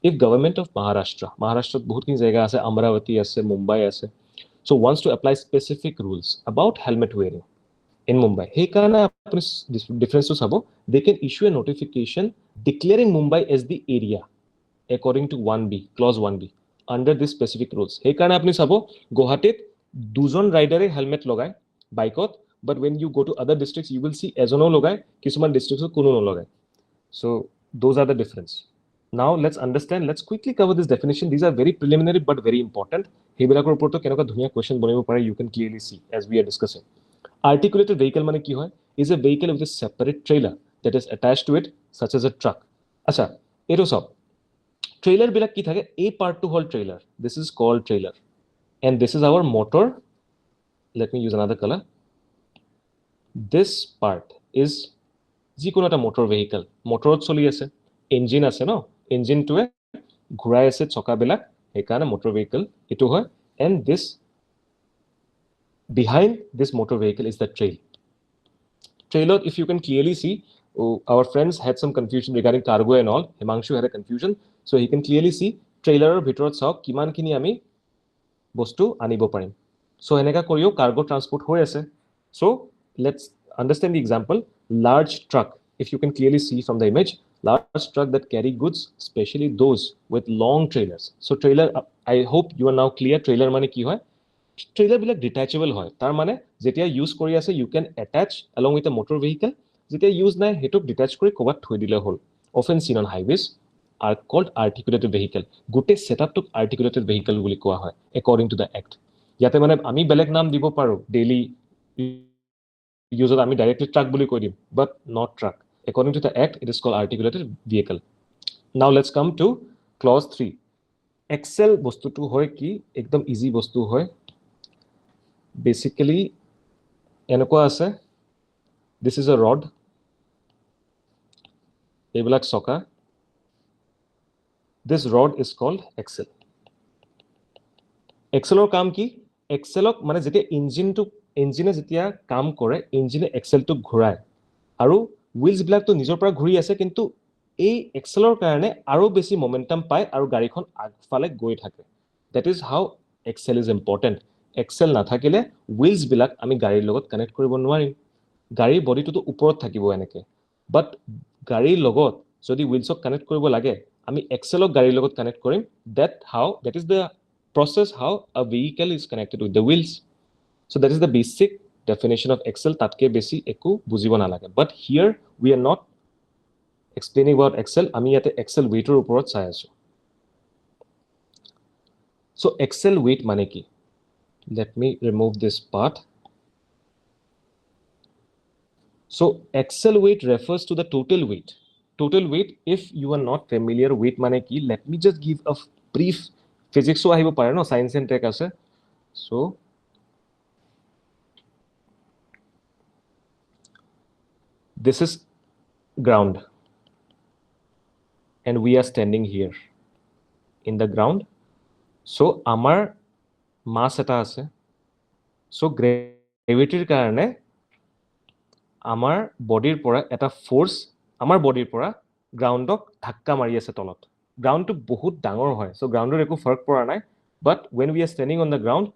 if government of Maharashtra বহুতখিনি জায়গা আছে, Amravati আছে, Mumbai আছে, so wants to apply specific rules about helmet wearing in Mumbai, সেই কাৰণে আপুনি difference চাব, they can issue a notification declaring Mumbai as the area according to 1B, clause 1B, under this specific rules. সেই কাৰণে আপুনি চাব গুৱাহাটীত দুজন ৰাইডাৰে হেলমেট লগায় বাইকত, but when you go to other districts you will see এজনও লগায়, কিছুমান districtsত কোনো নলগায়. So those are the difference. Now let's understand, let's quickly cover this definition. These are very preliminary but very important. সেইবিলাকৰ ওপৰতো কেনেকুৱা ধুনীয়া question বনাব পাৰে, you can clearly see as we are discussing. Articulated vehicle মানে কি হয়? Is a vehicle with a separate trailer that is attached to it, such as a truck. আচ্ছা, এইটো সব trailer বিলাক কি থাকে? A part to whole trailer. This is called trailer. And this is our motor. Let me use another color. This part is যিকোনো এটা motor vehicle. Motorত চলি আছে, engine আছে ন? Engine-টোৱে ঘূৰাই আছে চকাবিলাক, সেইকাৰণে motor vehicle এইটো হয়. And this behind this motor vehicle is the trail. Trailer, if you can clearly see, our friends had some confusion regarding cargo and all. Himanshu had a confusion, so he can clearly see trailer ভিতৰত চাওক কিমানখিনি আমি বস্তু আনিব পাৰিম. So এনেকা কৰিও cargo transport হৈ আছে. So let's understand the example. Large truck, if you can clearly see from the image, large truck that carry goods, especially those with long trailers. So trailer, I hope you are now clear. Trailer মানে কি হয়? Trailer বিলাক detachable হয়, তাৰ মানে যেতিয়া use কৰি আছে you can attach along with a motor vehicle, যেতিয়া ইউজ নাই হেতুক ডিটাচ কৰি ক'বাত থৈ দিলে হ'ল. Often seen on highways are called articulated vehicle. গোটে সেটআপটোক articulated vehicle বুলি কোৱা হয় according to the act. ইয়াতে মানে আমি বেলেগ নাম দিব পাৰো, ডেইলি ইউজত আমি ডাইৰেক্টলি ট্ৰাক বুলি কৈ দিম, but not truck. According to the act it is called articulated vehicle. Now let's come to clause 3. Excel বস্তুটো হয় কি একদম ইজি বস্তু হয়. Basically এনেকুৱা আছে, this is a rod, এইবিলাক চকা, this rod is called axle. Axleৰ কাম কি? Axleক মানে যেতিয়া ইঞ্জিনে যেতিয়া কাম কৰে, ইঞ্জিনে এক্সেলটোক ঘূৰায় আৰু হুইলছ বিলাকতো নিজৰ পৰা ঘূৰি আছে, কিন্তু এই এক্সেলৰ কাৰণে আৰু বেছি মোমেন্টাম পায় আৰু গাড়ীখন আগফালে গৈ থাকে. That is how axle is important. Axle নাথাকিলে হুইলছ বিলাক আমি গাড়ীৰ লগত কানেক্ট কৰিব নোৱাৰিম. গাড়ীৰ বডিটোতো ওপৰত থাকিব এনেকে, বাট গাড়ীৰ লগত যদি হুইলছক কানেক্ট কৰিব লাগে আমি এক্সেলক গাড়ীৰ লগত কানেক্ট কৰিম. That is the process how a vehicle is connected with the wheels. So that is the basic definition of axle. তাতকে বেছি একো বুজিব নালাগে. But here we are not explaining about axle. আমি ইয়াতে axle weight-ৰ ওপৰত চাই আছো. So axle weight মানে কি? Let me remove this part. So axle weight refers to the total weight. Total weight, if you are not familiar weight মানে কি, let me just give a brief. Physics আহিব পাৰে ন, science and tech আছে. So this is ground and we are standing here in the ground. So আমাৰ mass এটা আছে. So gravityৰ কাৰণে আমাৰ বডিৰ পৰা এটা ফোৰ্স আমাৰ বডিৰ পৰা গ্ৰাউণ্ডক ধাক্কা মাৰি আছে তলত. গ্ৰাউণ্ডটো বহুত ডাঙৰ হয়, সো গ্ৰাউণ্ডৰ একো ফৰক পৰা নাই, বাট when we are standing on the ground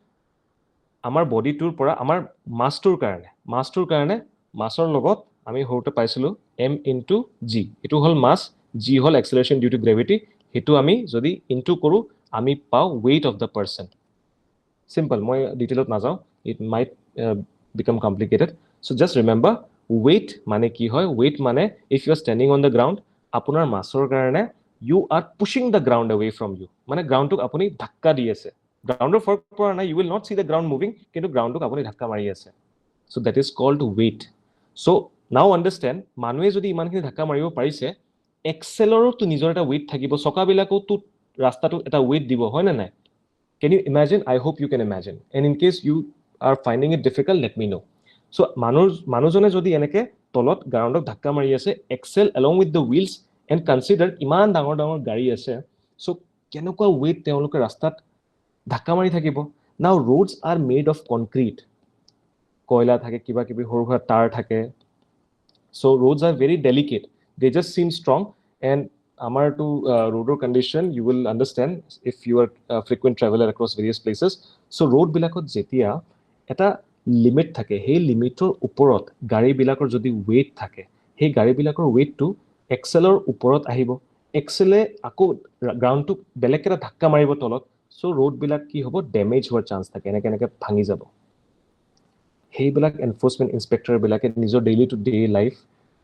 আমাৰ বডিটোৰ পৰা আমাৰ মাছটোৰ কাৰণে মাছৰ লগত আমি হওঁতে পাইছিলো m into g. এটো হল মাছ, g hall acceleration due to gravity. হেতু আমি যদি ইনটু কৰো আমি পাও weight of the person. Simple, মই ডিটেইলত নাযাও, it might become complicated. So just remember, weight মানে কি হয়? Weight মানে if you are standing on the ground, আপোনাৰ মাছৰ কাৰণে you are pushing the ground away from you. মানে গ্ৰাউণ্ডটোক আপুনি ধাক্কা দি আছে. গ্ৰাউণ্ডৰ ফৰক পৰা নাই, you will not see the ground moving, কিন্তু গ্ৰাউণ্ডটোক আপুনি ধাক্কা মাৰি আছে. So that is called weight. So now understand, মানুহে যদি ইমানখিনি ধাক্কা মাৰিব পাৰিছে, এক্সেলৰো তো নিজৰ এটা weight থাকিব, চকাবিলাকো তো ৰাস্তাটো এটা weight দিব, হয় না নাই? Can you imagine? I hope you can imagine. And in case you are finding it difficult, let me know. So মানুজনে যদি এনেকে তলত গ্ৰাউণ্ডক ধাক্কা মাৰি আছে, Excel along with the wheels, and consider ইমান ডাঙৰ ডাঙৰ গাড়ী আছে, so কেনেকুৱা weight তেওঁলোকে ৰাস্তাত ধাক্কা মাৰি থাকিব. Now roads are made of concrete. কয়লা থাকে, কিবা কিবি সৰু তার থাকে. So roads are very delicate. They just seem strong, and আমাৰ to road condition you will understand if you are a frequent traveler across various places. So road বিলাকত যেতিয়া এটা লিমিট থাকে, সেই লিমিটৰ ওপৰত গাড়ী বিলাকৰ যদি weight থাকে, সেই গাড়ী বিলাকৰ weight টো এক্সেলৰ ওপৰত আহিব, এক্সেলে আকৌ গ্ৰাউণ্ডটো বেলেগ এটা ধাক্কা মাৰিব তলত, সো road বিলাক কি হ'ব, ড্যামেজ হোৱাৰ চান্স থাকে, এনেকে ভাঙি যাব। সেইবিলাক এনফোৰ্সমেন্ট ইন্সপেক্টৰ বিলাকে নিজৰ ডেইলি টু ডে লাইফ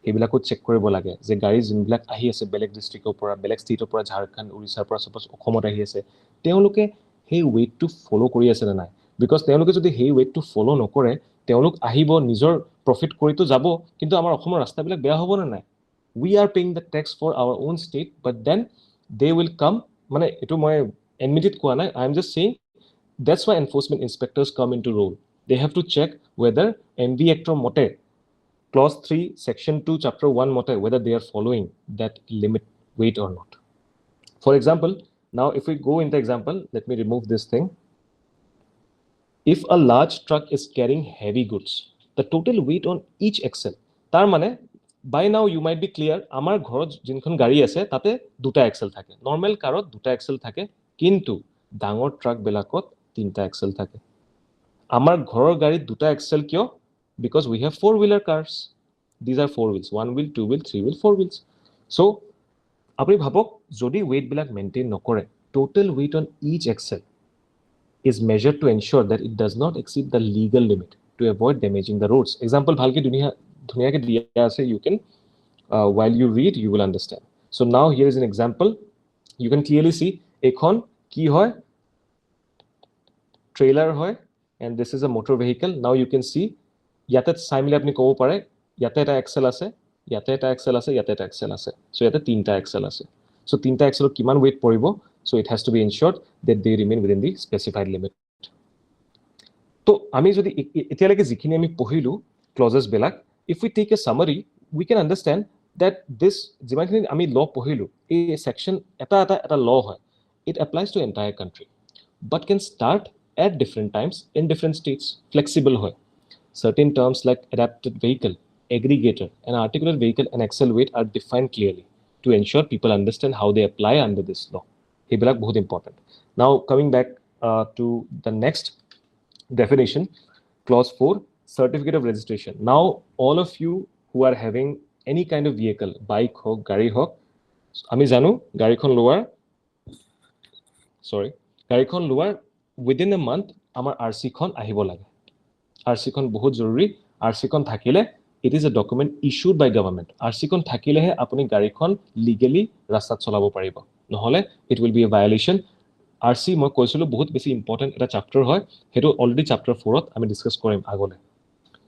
সেইবিলাকো চেক কৰিব লাগে যে গাড়ী যোনবিলাক আহি আছে বেলেগ ডিষ্ট্ৰিক্টৰ পৰা, বেলেগ ষ্টেটৰ পৰা, ঝাৰখণ্ড, উৰিষ্যাৰ পৰা সাপোজ অসমত আহি আছে, তেওঁলোকে সেই ৱেটটো ফলো কৰি আছে নে নাই। বিকজ তেওঁলোকে যদি সেই ৱেটটো ফলো নকৰে, তেওঁলোক আহিব নিজৰ প্ৰফিট কৰিতো যাব, কিন্তু আমাৰ অসমৰ ৰাস্তাবিলাক বেয়া হ'ব নে নাই। We are paying the tax for our own state, but then they will come, মানে এইটো মই এডমিটেড কোৱা নাই, I am just saying that's why enforcement inspectors come into role. They have to check whether MV Act mote clause 3 section 2 chapter 1 mote whether they are following that limit weight or not. For example, now if we go into example, let me remove this thing. If a large truck is carrying heavy goods, the total weight on each axle, tar mane by now you might be clear, amar ghorot jinkhon gari ase tate duta axle thake, normal carot duta axle thake, kintu dangor truck belakot tinta axle thake. Amar ghoror gari duta axle kyo? Because we have four-wheeler cars. These are four wheels, one wheel, two wheel, three wheel, four wheels. So apni bhabok jodi weight bilak maintain nokore, total weight on each axle is measured to ensure that it does not exceed the legal limit to avoid damaging the roads. Example bhalke dhuniya ke diya ase, you can while you read you will understand. So now here is an example. You can clearly see ekhon ki hoy, trailer hoy, and this is a motor vehicle. Now you can see yate simile apni kobo pare, yate eta axle ase, yate eta axle ase, yate eta axle ase, so yate tinta axle ase. So tinta axle kiman weight poribo, so it has to be ensured that they remain within the specified limit. To ami jodi etialeke jikhini ami pohilu clauses bilak, if we take a summary, we can understand that this jimankhini ami law pohilu, a section eta law hoy, it applies to entire country but can start at different times in different states, flexible hoy. Certain terms like adapted vehicle, aggregator, and articulate vehicle and axle weight are defined clearly to ensure people understand how they apply under this law. Hebilak bahut important. Now coming back to the next definition, clause 4, certificate of registration. Now all of you who are having any kind of vehicle, bike hok, gari hok, ami janu gari khon lower, gari khon lower within a month amar RC khon ahibo lage. RC khon bahut joruri, RC khon thakile it is a document issued by government. RC khon thakile he apuni gari khon legally rastat cholabo paribo, nohole it will be a violation. RC মই কৈছিলো বহুত বেছি important এটা chapter হয়, হেটো already chapter 4 ত আমি discuss কৰিম আগলে।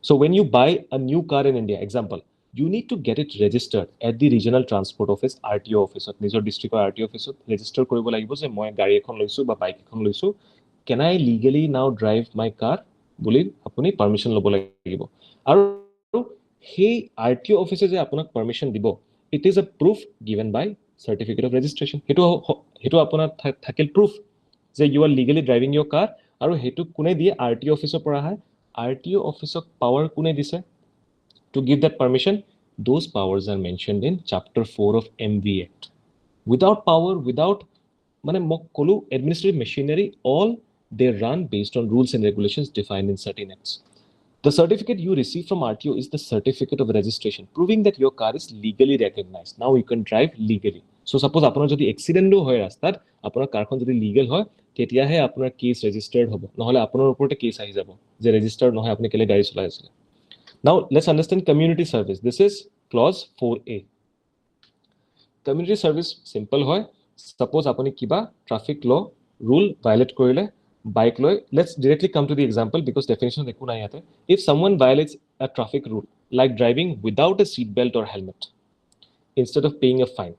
So when you buy a new car in India, example, you need to get it registered at the regional transport office, RTO office, নিজৰ ডিস্ট্ৰিক্টৰ RTO office register কৰিব লাগিব যে মই গাড়ী এখন লৈছো বা বাইক এখন লৈছো, can I legally now drive my car বুলি আপুনি পাৰমিশন ল'ব লাগিব। আৰু সেই RTO office যে আপোনাক পাৰমিশন দিব, it is a proof given by certificate of registration. হেটো আপোনাৰ থাকিল proof যে you are legally driving your car, আৰু হেটো কোনে দিয়ে, RTO office পৰা হয়। RTO office power kune dise to give that permission? Those powers are mentioned in chapter 4 of MV Act. Without power, without administrative machinery, all they run based on rules and regulations defined in certain acts. The certificate you receive from RTO is the certificate of registration, proving that your car is legally recognized. Now you can drive legally. So suppose apunar jodi accident hoy rastat, apunar car khon jodi legal hoy, তেতিয়া হে আপোনাৰ case ৰেজিস্টাৰ্ড হ'ব, নহলে আপোনাৰ ওপৰতে case আহি যাব যে ৰেজিস্টাৰ্ড নহয়, আপুনি কেলে গাড়ী চলাই আছে। Now let's understand community service. This is clause 4A. Community service simple হয়, suppose আপুনি কিবা traffic law rule violate কৰিলে bike লৈ, let's directly come to the example because definition একো নাই ইয়াতে. If someone violates a traffic rule like driving without a seat belt or helmet instead of paying a fine,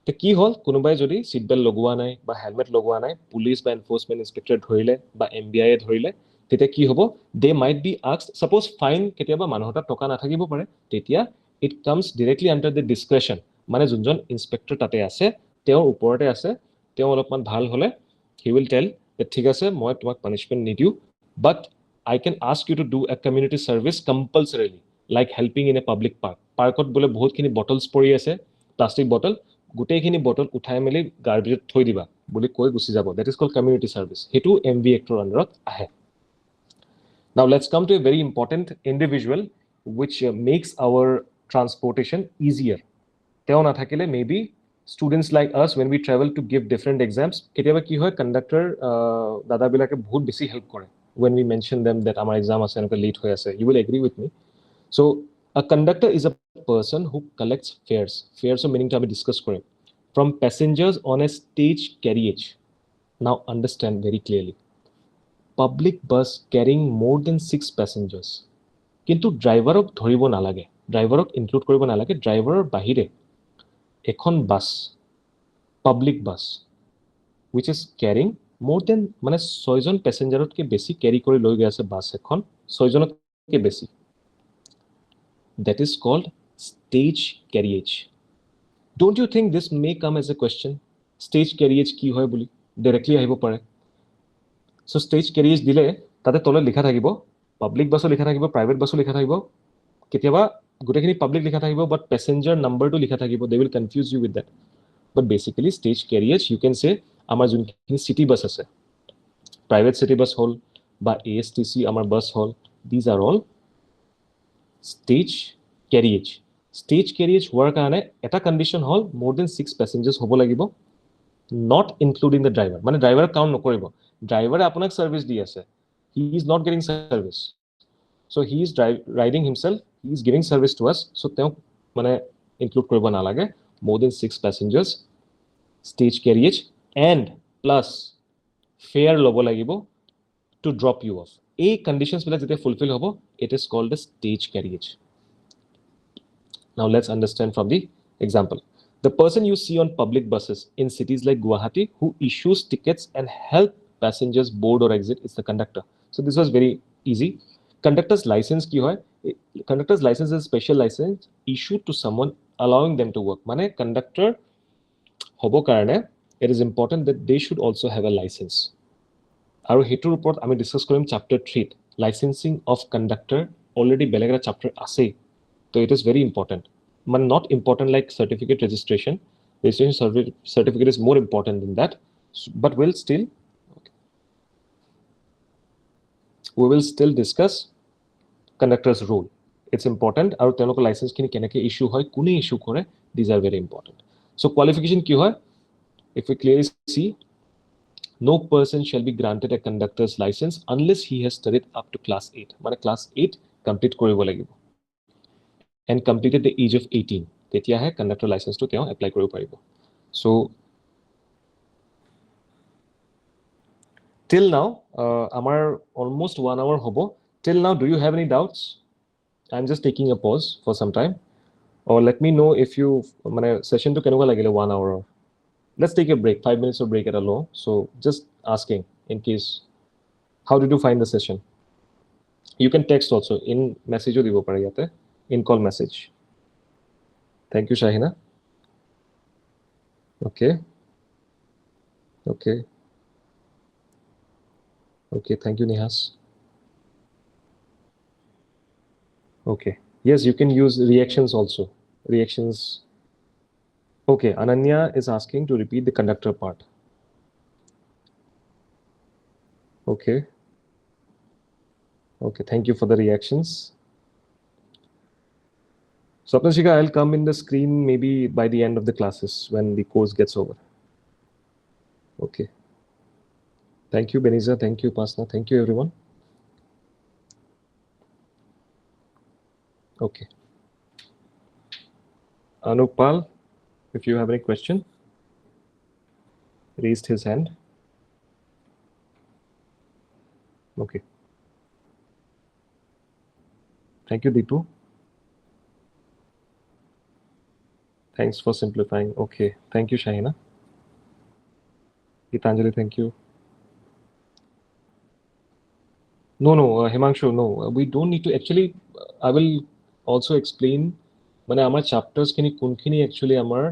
তো কি হল, কোনোবাই যদি seat belt লগোৱা নাই বা হেলমেট লগোৱা নাই, পুলিশ বা এনফোৰ্সমেন্ট ইন্সপেক্টৰ ধৰিলে বা এমবিআই ধৰিলে, তেতিয়া কি হ'ব, they might be asked, suppose fine কেতিয়াবা মানুহৰ টকা নাথাকিব পাৰে, তেতিয়া it comes directly under the discretion, মানে যোনজন ইন্সপেক্টৰ তাতে আছে তেওঁ ওপৰতে আছে, তেওঁ অলপমান ভাল হলে হি উইল টেল যে ঠিক আছে মই তোমাক পানিশমেন্ট নিদিও, but I can ask you to do a community service compulsorily, like helping in a public park. পাৰ্কত বোলে বহুতখিনি বটলস পৰি আছে, প্লাষ্টিক বটল, গোটেইখিনি বটল উঠাই মেলি গাৰ্বেজত থৈ দিবা বুলি কৈ গুচি যাব that is called community service হেতু MV Actor আন্ডাৰত আহে now let's come to a very important individual which makes our transportation easier teo na thakile maybe students like us when we travel to give different exams ketiaba ki hoy conductor dada bilake bahut beshi help kore when we mention them that our exam ase enka late hoy ase you will agree with me so a conductor is a person who collects fares meaning to ami discuss kore from passengers on a stage carriage now understand very clearly public bus carrying more than 6 passengers কিন্তু ড্ৰাইভাৰক ধৰিব নালাগে ড্ৰাইভাৰক include কৰিব নালাগে ড্ৰাইভাৰৰ বাহিৰে এখন বাস পাব্লিক বাস which is carrying more than মানে 6 জন প্যাসেঞ্জাৰতকে বেছি ক্যাৰি কৰি লৈ গৈ আছে বাস এখন 6 জনতকে বেছি that is called stage carriage don't you think this may come as a question stage carriage কি হয় বুলি directly আহিব পাৰে so stage carriage দিলে তাতে তলে লিখা থাকিব পাব্লিক বাসো লিখা থাকিব প্ৰাইভেট বাসো লিখা থাকিব কেতিয়াবা গোটেইখিনি পাব্লিক লিখা থাকিব but passenger number to লিখা থাকিব they will confuse you with that but basically stage carriage you can say আমাৰ যোনখিনি city bus আছে private city bus হল বা ASTC আমাৰ bus hall these are all stage carriage হোৱাৰ কাৰণে এটা কন্ডিশন হল more than 6 passengers হ'ব লাগিব not including the driver মানে driver কাউন্ট নকৰিব driver আপোনাক সার্ভিস দি আছে he is not getting service so he is riding himself he is giving service to us so তেওঁ মানে include কৰিব নালাগে more than 6 passengers stage carriage and plus fare লব লাগিব to drop you off এই conditions bila jete fulfill hobo it is called a stage carriage now let's understand from the example the person you see on public buses in cities like Guwahati who issues tickets and help passengers board or exit is the conductor so this was very easy conductor's license ki hoy conductor's license is a special license issued to someone allowing them to work mane conductor hobo karone it is important that they should also have a license আৰু হেতুৰ ওপৰত আমি discuss কৰিম chapter 3 licensing of conductor already বেলেগ এটা chapter আছে তো it is very important মানে not important like certificate registration certificate is more important than that but we will still discuss conductor's role it's important আৰু তেওঁলোকৰ licence খিনি কেনেকৈ issue হয় কোনে ইস্যু কৰে these are very important so qualification কি হয় if we clearly see no person shall be granted a conductor's license unless he has studied up to class 8 মানে class 8 complete কৰিব লাগিব and completed the age of 18 তেতিয়াহে conductor license to তেওঁ apply কৰিব পাৰিব so till now আমাৰ almost 1 hour hobo till now do you have any doubts I'm just taking a pause for some time or let me know if you মানে session to কেনেকুৱা লাগিলে 1 hour let's take a break 5 minutes of break at a low so just asking in case how did you find the session you can text also in message o dibo pare yate in call message thank you Shahina okay thank you Nihas okay yes you can use reactions also reactions okay Ananya is asking to repeat the conductor part okay thank you for the reactions so Apnashika I'll come in the screen maybe by the end of the classes when the course gets over okay thank you Beniza thank you Pasna thank you everyone okay Anupal if you have any question raised his hand okay thank you Deepu thanks for simplifying okay thank you Shahina Gitanjali thank you no Himanshu no we don't need to actually I will also explain মানে আমাৰ চ্যাপ্টাৰস খিনি কোনখিনি actually আমাৰ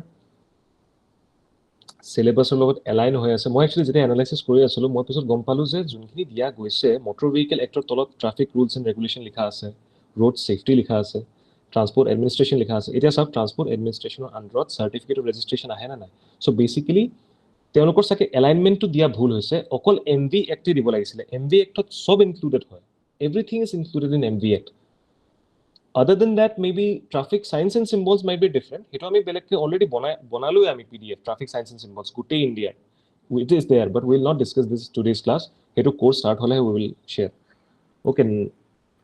syllabus লগত align হৈ আছে মই actually যেটা analysis কৰি আছিলো মই পিছত গম পালো যে যোনখিনি দিয়া গৈছে motor vehicle actor তলত traffic rules and regulation লিখা আছে road safety লিখা আছে ট্ৰান্সপোৰ্ট এডমিনিষ্ট্ৰেশ্যন লিখা আছে এতিয়া সব ট্ৰান্সপোৰ্ট এডমিনিষ্ট্ৰেশ্যনৰ আন্ডাৰত সাৰ্টিফিকেট অফ ৰেজিষ্ট্ৰেশ্যন আহে না নাই সো বেসিক্যালি তেওঁলোকৰ সাকে এলাইনমেন্টটো দিয়া ভুল হৈছে অকল এমভি এক্টে দিব লাগিছিল এমভি এক্টত সব ইনক্লুডেড হয় everything is included in MV act other than that maybe traffic signs and symbols might be different hetu ami belekke already banalo ami pdf traffic signs and symbols gute india it is there but we will not discuss this today's class hetu course start hole we will share okay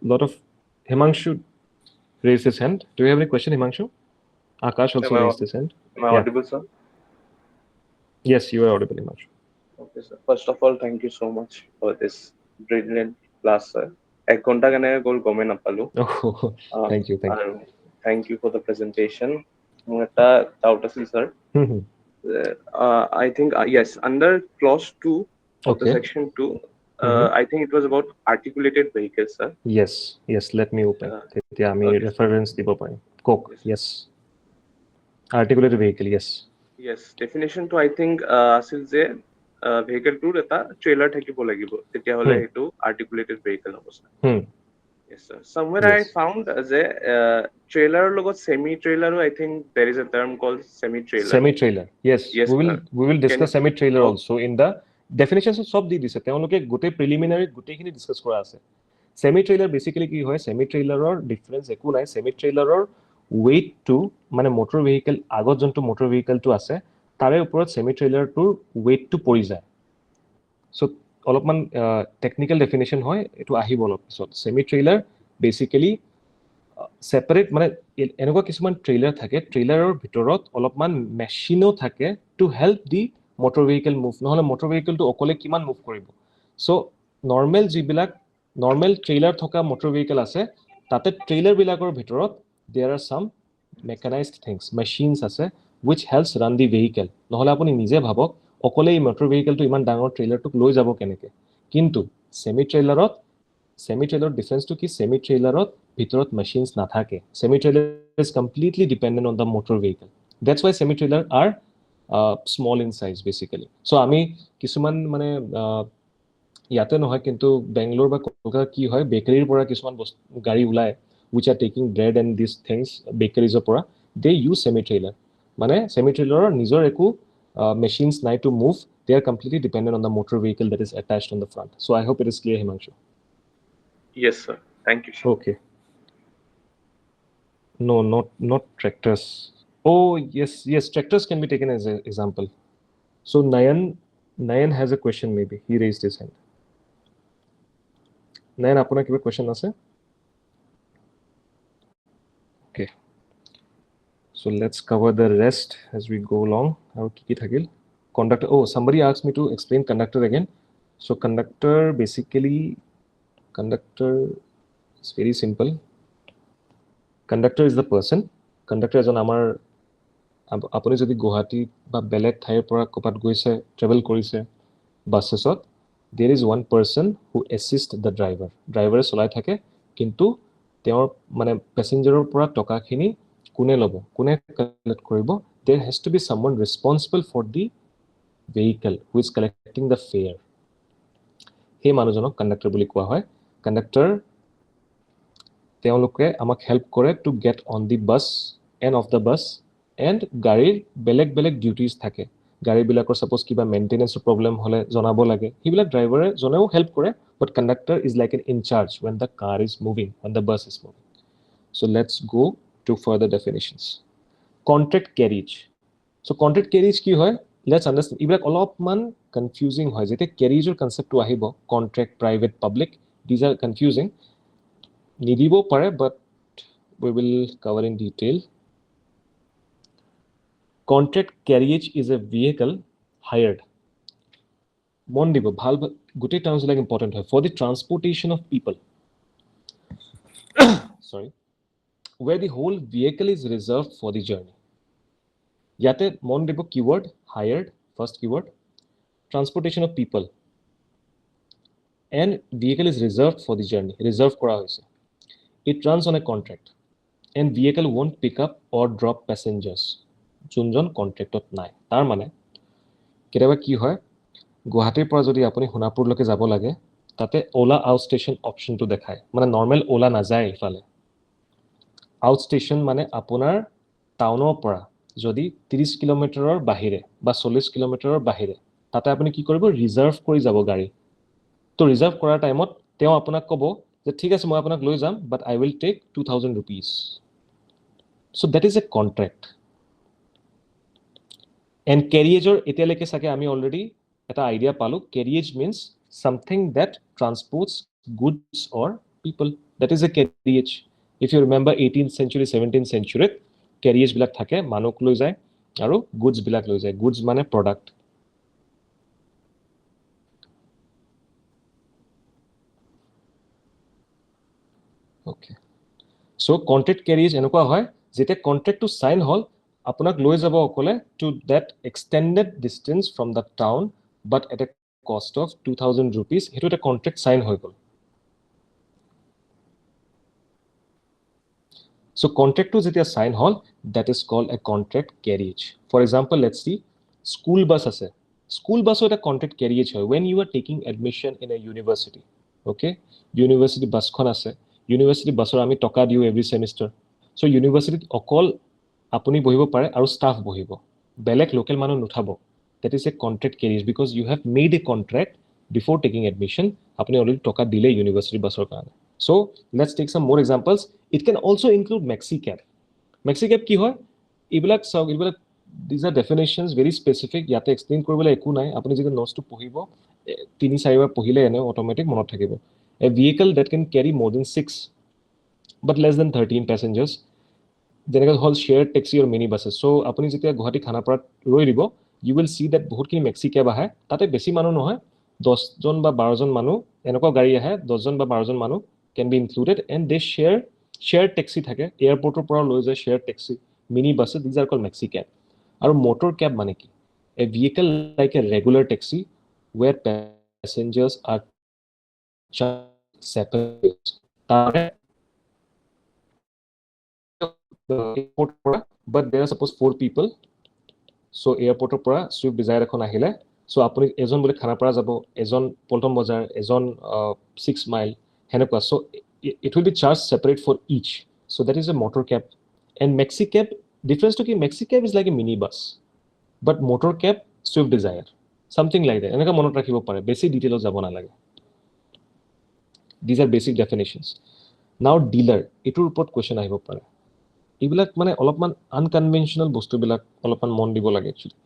lot of Himanshu raised his hand do you have any question Himanshu Akash also raised his hand Am I audible, sir? yes you are audible Himanshu Okay, sir. First of all, thank you so much for this brilliant class, sir. এক ঘন্টা কেনে গ'ল গমে নাপালো oh thank you আৰু thank you for the presentation মোৰ এটা doubt আছিল sir you I think yes under clause 2 of the Okay. section 2 I think it was about articulated vehicles, sir. yes let me open তেতিয়া আমি Okay. reference দিব পাৰিম কক yes articulated vehicle Yes, definition to I think আছিল যে vehicle tour এটা trailer থাকিব লাগিব তেতিয়া হলে হেতু articulated vehicle হ'ব sir. Yes sir. Somewhere I Yes. found যে trailer লগত semi trailer I think there is a term called semi trailer. semi trailer yes Yes, we will discuss Can- semi trailer Oh. also in the definitions of সব দি দিছে তেওঁলোকে গোটে preliminary গোটেখিনি discuss কৰা আছে semi trailer basically কি হয় semi trailerৰ difference একো নাই semi trailerৰ weight to মানে motor vehicle আগত যোনটো motor vehicle টো আছে তাৰে ওপৰত semi trailer টোৰ weight টো পৰি যায় so অলপমান টেকনিক্যাল ডেফিনেশন হয় এটো আহিব অলপ পিছত semi trailer basically সেপাৰেট মানে এনেকুৱা কিছুমান ট্ৰেইলাৰ থাকে ট্ৰেইলাৰৰ ভিতৰত অলপমান মেচিনো থাকে to help the motor vehicle move নহলে মটৰ ভেহিকলটো অকলে কিমান মুভ কৰিব সো নৰ্মেল যিবিলাক নৰ্মেল ট্ৰেইলাৰ থকা মটৰ ভেহিকল আছে তাতে ট্ৰেইলাৰ বিলাকৰ ভিতৰত there are some mechanized things machines আছে which helps run the vehicle নহলে আপুনি নিজে ভাবক অকলে এই মটৰ ভেহিকলটো ইমান ডাঙৰ ট্ৰেইলাৰটোক লৈ যাব কেনেকে কিন্তু semi ট্ৰেইলাৰত semi trailer difference to ki semi trailerot bhitorot machines na thake semi trailer is completely dependent on the motor vehicle that's why semi trailer are small in size basically so ami kisuman mane yate nohoy kintu Bangalore ba Kolkata ki hoy bakery pora kisuman gari ulai which are taking bread and these things bakeries pora they use semi trailer mane semi trailer nijor eku machines nai to move they are completely dependent on the motor vehicle that is attached on the front so I hope it is clear Himanshu. Yes sir, thank you sir. Okay. No, not tractors. Oh, yes, tractors can be taken as an example. So Nayan has a question maybe. He raised his hand. Nayan, apuna kiba question ase? Okay. So let's cover the rest as we go along. How kiki thagil? Conductor. Oh, somebody asked me to explain conductor again. So conductor is very simple. Conductor is the person. Conductor is on our আপুনি যদি গুৱাহাটী বা বেলেগ ঠাইৰ পৰা কপাত গৈছে travel কৰিছে বাসেছত there is one person who assist the driver ড্ৰাইভাৰে চলাই থাকে কিন্তু তেওঁৰ মানে প্যাসেঞ্জাৰৰ পৰা টকাখিনি কোনে ল'ব কোনে কালেক্ট কৰিব there has to be someone responsible for the vehicle who is collecting the fare সেই মানুহজনক কণ্ডাক্টৰ বুলি কোৱা হয় কণ্ডাক্টৰ তেওঁলোকে আমাক হেল্প কৰে টু গেট অন দি বাস and of the bus and গাড়ীৰ বেলেগ বেলেগ ডিউটিজ থাকে গাড়ীবিলাকৰ সাপোজ কিবা মেইনটেনেন্সৰ প্ৰবলেম হলে জনাব লাগে সেইবিলাক ড্ৰাইভাৰে জনেও হেল্প কৰে but conductor is like an in charge when the car is moving when the bus is moving so let's go to further definitions contract carriage so contract carriage কি হয় let's understand এইবিলাক অলপমান কনফিউজিং হয় যেতে carriageৰ কনসেপ্টটো আহিব contract private public these are confusing নিদিব পাৰে but we will cover in detail contract carriage is a vehicle hired মন দিব ভাল গুটে টার্মস like important হয় for the transportation of people sorry where the whole vehicle is reserved for the journey ইয়াতে মন দিব keyword hired first keyword transportation of people and vehicle is reserved for the journey reserved করা হয়েছে it runs on a contract and vehicle won't pick up or drop passengers যোনজন কন্ট্রাক্টত নাই তাৰ মানে কেতিয়াবা কি হয় গুৱাহাটীৰ পৰা যদি আপুনি সোণাপুৰলৈকে যাব লাগে তাতে ওলা আউট ষ্টেচন অপশনটো দেখায় মানে নৰ্মেল ওলা নাযায় ইফালে আউট ষ্টেচন মানে আপোনাৰ টাউনৰ পৰা যদি 30 কিলোমিটাৰৰ বাহিৰে বা 40 কিলোমিটাৰৰ বাহিৰে তাতে আপুনি কি কৰিব ৰিজাৰ্ভ কৰি যাব গাড়ী তো ৰিজাৰ্ভ কৰাৰ টাইমত তেওঁ আপোনাক ক'ব যে ঠিক আছে মই আপোনাক লৈ যাম but I will take 2000 rupees so that is a contract and carriageৰ এতিয়ালৈকে চাগে আমি অলৰেডি এটা আইডিয়া পালো carriage means something that transports goods or people that is a carriage if you remember 18th century 17th century carriage বিলাক থাকে মানুহ লৈ যায় আৰু goods বিলাক লৈ যায় goods মানে product okay so contract carriage এনেকুৱা হয় যেতিয়া কন্ট্ৰাক্টটো সাইন হল আপোনাক লৈ যাব অকলে to that extended distance from the town but at a cost of 2000 rupees হেতু এটা কন্ট্ৰাক্ট সাইন হৈ গল so contract to যেতিয়া সাইন হল that is called a contract carriage for example let's see school bus আছে school bus এটা contract carriage হয় when you are taking admission in a university okay university bus খন আছে university busৰ আমি টকা দিও every semester so university অকল আপুনি বহিব পাৰে আৰু staff বহিব বেলেগ লোকেল মানুহ নুঠাব that is a contract carriage because you have made a contract before taking admission আপুনি অলৰেডি টকা দিলে university busৰ কাৰণে so let's take some more examples it can also include maxi cab কি হয় এইবিলাক সব এইবিলাক these are definitions very specific ইয়াতে এক্সপ্লেইন কৰিবলৈ একো নাই আপুনি যদি নোটছটো পঢ়িব 3-4 বাৰ পঢ়িলে এনে অটোমেটিক মনত থাকিব a vehicle that can carry more than 6 but less than 13 passengers যেনেকৈ হল shared taxi or mini buses so আপুনি যেতিয়া গুৱাহাটী খানাপাৰাত ৰৈ দিব you will see that বহুতখিনি maxi cab আহে তাতে বেছি মানুহ নহয় 10 জন বা 12 জন মানুহ এনেকুৱা গাড়ী আহে 10 জন বা 12 জন মানুহ can be included and they share taxi থাকে এয়াৰপৰ্টৰ পৰা লৈ যায় share taxi mini buses these are called maxi cab আৰু motor cab মানে কি a vehicle like a regular taxi where passengers are charged separate airport but there are suppose 4 people so airportor পৰা swift desire এখন আহিলে so আপুনি এজন বলে খানাপাৰা যাব এজন পল্টন বজাৰ এজন 6 mile হেনেকুৱা so it will be charged separate for each so that is a motor cab and maxi cab difference to ki maxi cab is like a mini bus but motor cab swift desire something like that এনেকা মনত ৰাখিব পাৰে বেছি ডিটেইলত যাব না লাগে these are basic definitions now dealer এটোৰ ওপৰত question আহিব পাৰে এইবিলাক মানে অলপমান আনকনভেনশনাল বস্তুবিলাক অলপমান মন দিব লাগে actually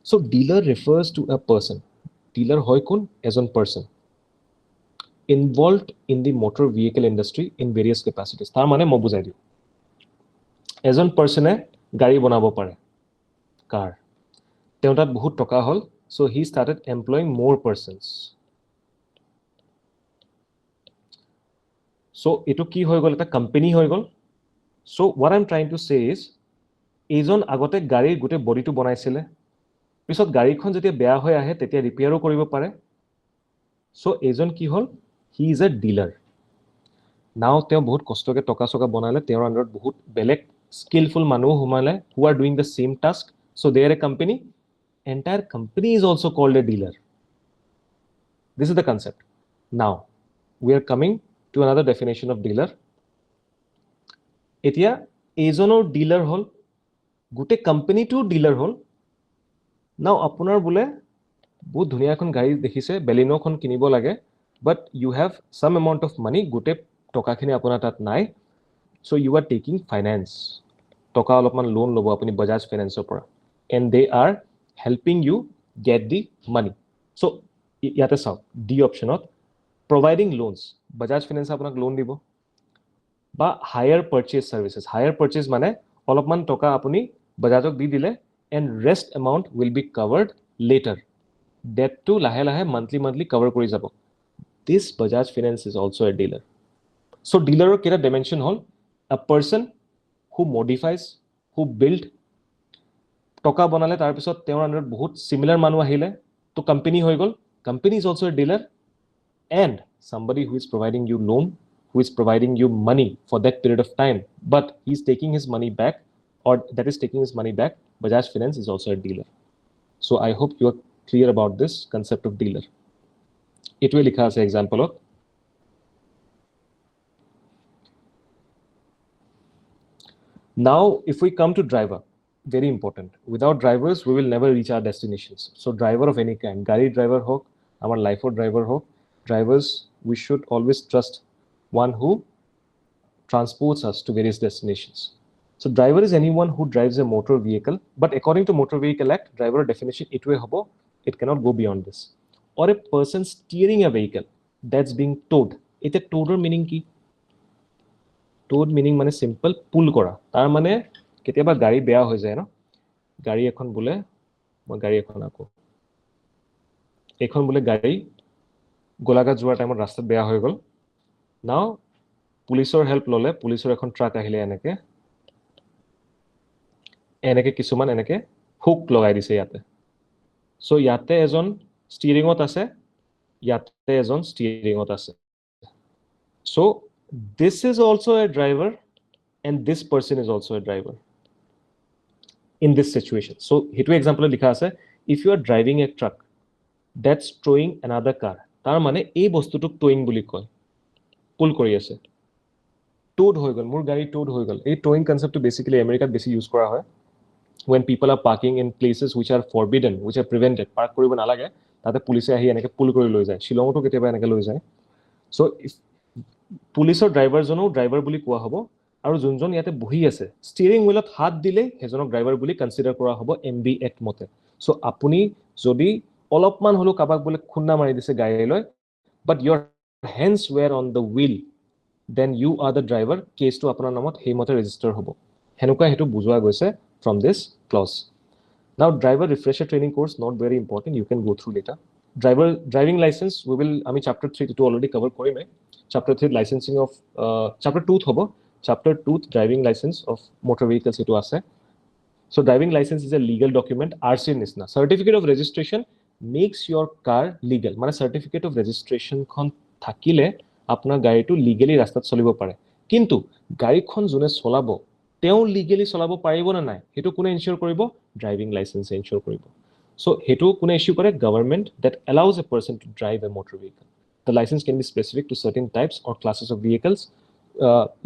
so dealer refers to a person dealer হয় কোন এজন person involved in the motor vehicle industry in various capacities তাৰ মানে মই বুজাই দিও এজন পাৰ্সনে গাড়ী বনাব পাৰে কাৰ তেওঁ তাত বহুত টকা হল so he started employing more persons so এটো কি হৈ গল এটা কোম্পানী হৈ গল so what I'm trying to say is এজন আগতে গাড়ীৰ গুটে বডিটো বনাইছিলে পিছত গাড়ীখন যেতিয়া বেয়া হৈ আহে তেতিয়া ৰিপেয়াৰও কৰিব পাৰে so এজন কি হল he is a dealer now তেওঁ বহুত কষ্টকে টকা সকা বনালে তেওঁৰ আন্ডাৰত বহুত বেলেগ skillful মানুহ হুমালে who are doing the same task so they are a company entire company is also called a dealer this is the concept now we are coming to another definition of dealer এতিয়া এজনৰ dealer হল গুটে কোম্পানীটো dealer হল নাও আপোনাৰ বলে বহুত ধুনিয়া এখন গাড়ী দেখিছে বেলিনোখন কিনিব লাগে but you have some amount of money গুটে টকাখিনি আপোনাৰ তাত নাই so you are taking finance টকা অলপমান লোন লব আপুনি বাজাজ ফাইনেন্সৰ পৰা and they are helping you get the money so ইয়াতে চাও ডি অপশনত providing loans বাজাজ ফাইনেন্স আপোনাক লোন দিব বা higher purchase services higher purchase মানে অলপমান টকা আপুনি বাজাজক দি দিলে and rest amount will be covered later that to লাহে লাহে monthly cover কৰি যাব this Bajaj Finance is also a dealer so dealer or kera dimension hol a person who modifies who build টকা বনালে তাৰ পিছত তেওঁৰ আন্ডাৰত বহুত সিমিলাৰ মানুহ আহিলে তো কোম্পানী হৈ গল company is also a dealer and somebody who is providing you loan who is providing you money for that period of time but he is taking his money back or that is taking his money back Bajaj Finance is also a dealer so I hope you are clear about this concept of dealer it will likha ase example of Now, if we come to driver, very important. Without drivers, we will never reach our destinations. So driver of any kind, gari driver hok, our life or driver hok, drivers, we should always trust one who transports us to various destinations. So driver is anyone who drives a motor vehicle, but according to Motor Vehicle Act, driver definition itwe hobo, it cannot go beyond this. Or a person steering a vehicle that's being towed. Ite towed meaning ki? Towed meaning মানে simple pull কৰা তাৰ মানে কেতিয়াবা গাড়ী বেয়া হৈ যায় ন গাড়ী এখন বোলে মই গাড়ী এখন আকো এখন বোলে গাড়ী গোলাঘাট যোৱাৰ টাইমত ৰাস্তাত বেয়া হৈ গল নাও পুলিচৰ হেল্প ললে পুলিচৰ এখন ট্ৰাক আহিলে এনেকে কিছুমান এনেকে হুক লগাই দিছে ইয়াতে সো ইয়াতে এজন ষ্টিৰিঙত আছে ইয়াতে এজন ষ্টিৰিঙত আছে so this is also a driver and this person is also a driver in this situation. So hetu example likha ase if you are driving a truck that's towing another car tar mane ei bostu tuk towing boli koy pull kori ase towed hoy gol mur gari towed hoy gol ei towing concept to basically America besi use kora hoy when people are parking in places which are forbidden which are prevented park koribo nalage tate police ahi enake pull kori loi jay Shillong to keteba enake loi jay so if পুলিচৰ ড্ৰাইভাৰজনও driver বুলি কোৱা হ'ব আৰু যোনজন ইয়াতে বহি আছে stirring হুইলত হাত দিলে হেজনক ড্ৰাইভাৰ বুলি কনসিডাৰ কৰা হ'ব এমবি এক্ট মতে সো আপুনি যদি অলপমান হলো কাবাক বলে খুন্না মাৰি দিছে গাড়ীলৈ বাট your hands were on the wheel then you are the driver কেছটো আপোনাৰ নামত হেমতে ৰেজিষ্টাৰ হ'ব হেনুকা হেতু বুজোৱা গৈছে from this clause now driver refresher training course not very important you can go through later driving license we will ami chapter 3 to already cover korimai chapter 3 licensing of chapter 2 hobo chapter 2 driving license of motor vehicles etu ase so driving license is a legal document RC nisna certificate of registration makes your car legal mane certificate of registration khon thakile apnar gari tu legally rastat cholibo pare kintu gari khon jone solabo teo legally solabo paribo na nai hetu kune ensure koribo driving license ensure koribo so hetu kune issue kore government that allows a person to drive a motor vehicle the license can be specific to certain types or classes of vehicles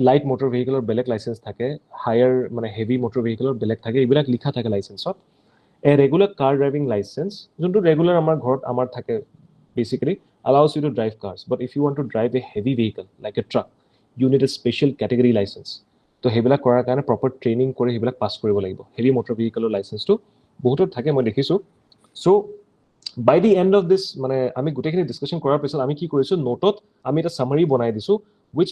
light motor vehicle or belek license thake higher mane heavy motor vehicle or belek thake ebilak likha thake license of a regular car driving license jonto regular amar ghorot amar thake basically allows you to drive cars but if you want to drive a heavy vehicle like a truck you need a special category license to hebilak korar karone proper training kore hebilak pass koribo lagibo heavy motor vehicle license to bohutor thake moi dekhisu so by the end of this mane ami gutekhini discussion korar pisot ami ki korisu notot ami eta summary banai disu which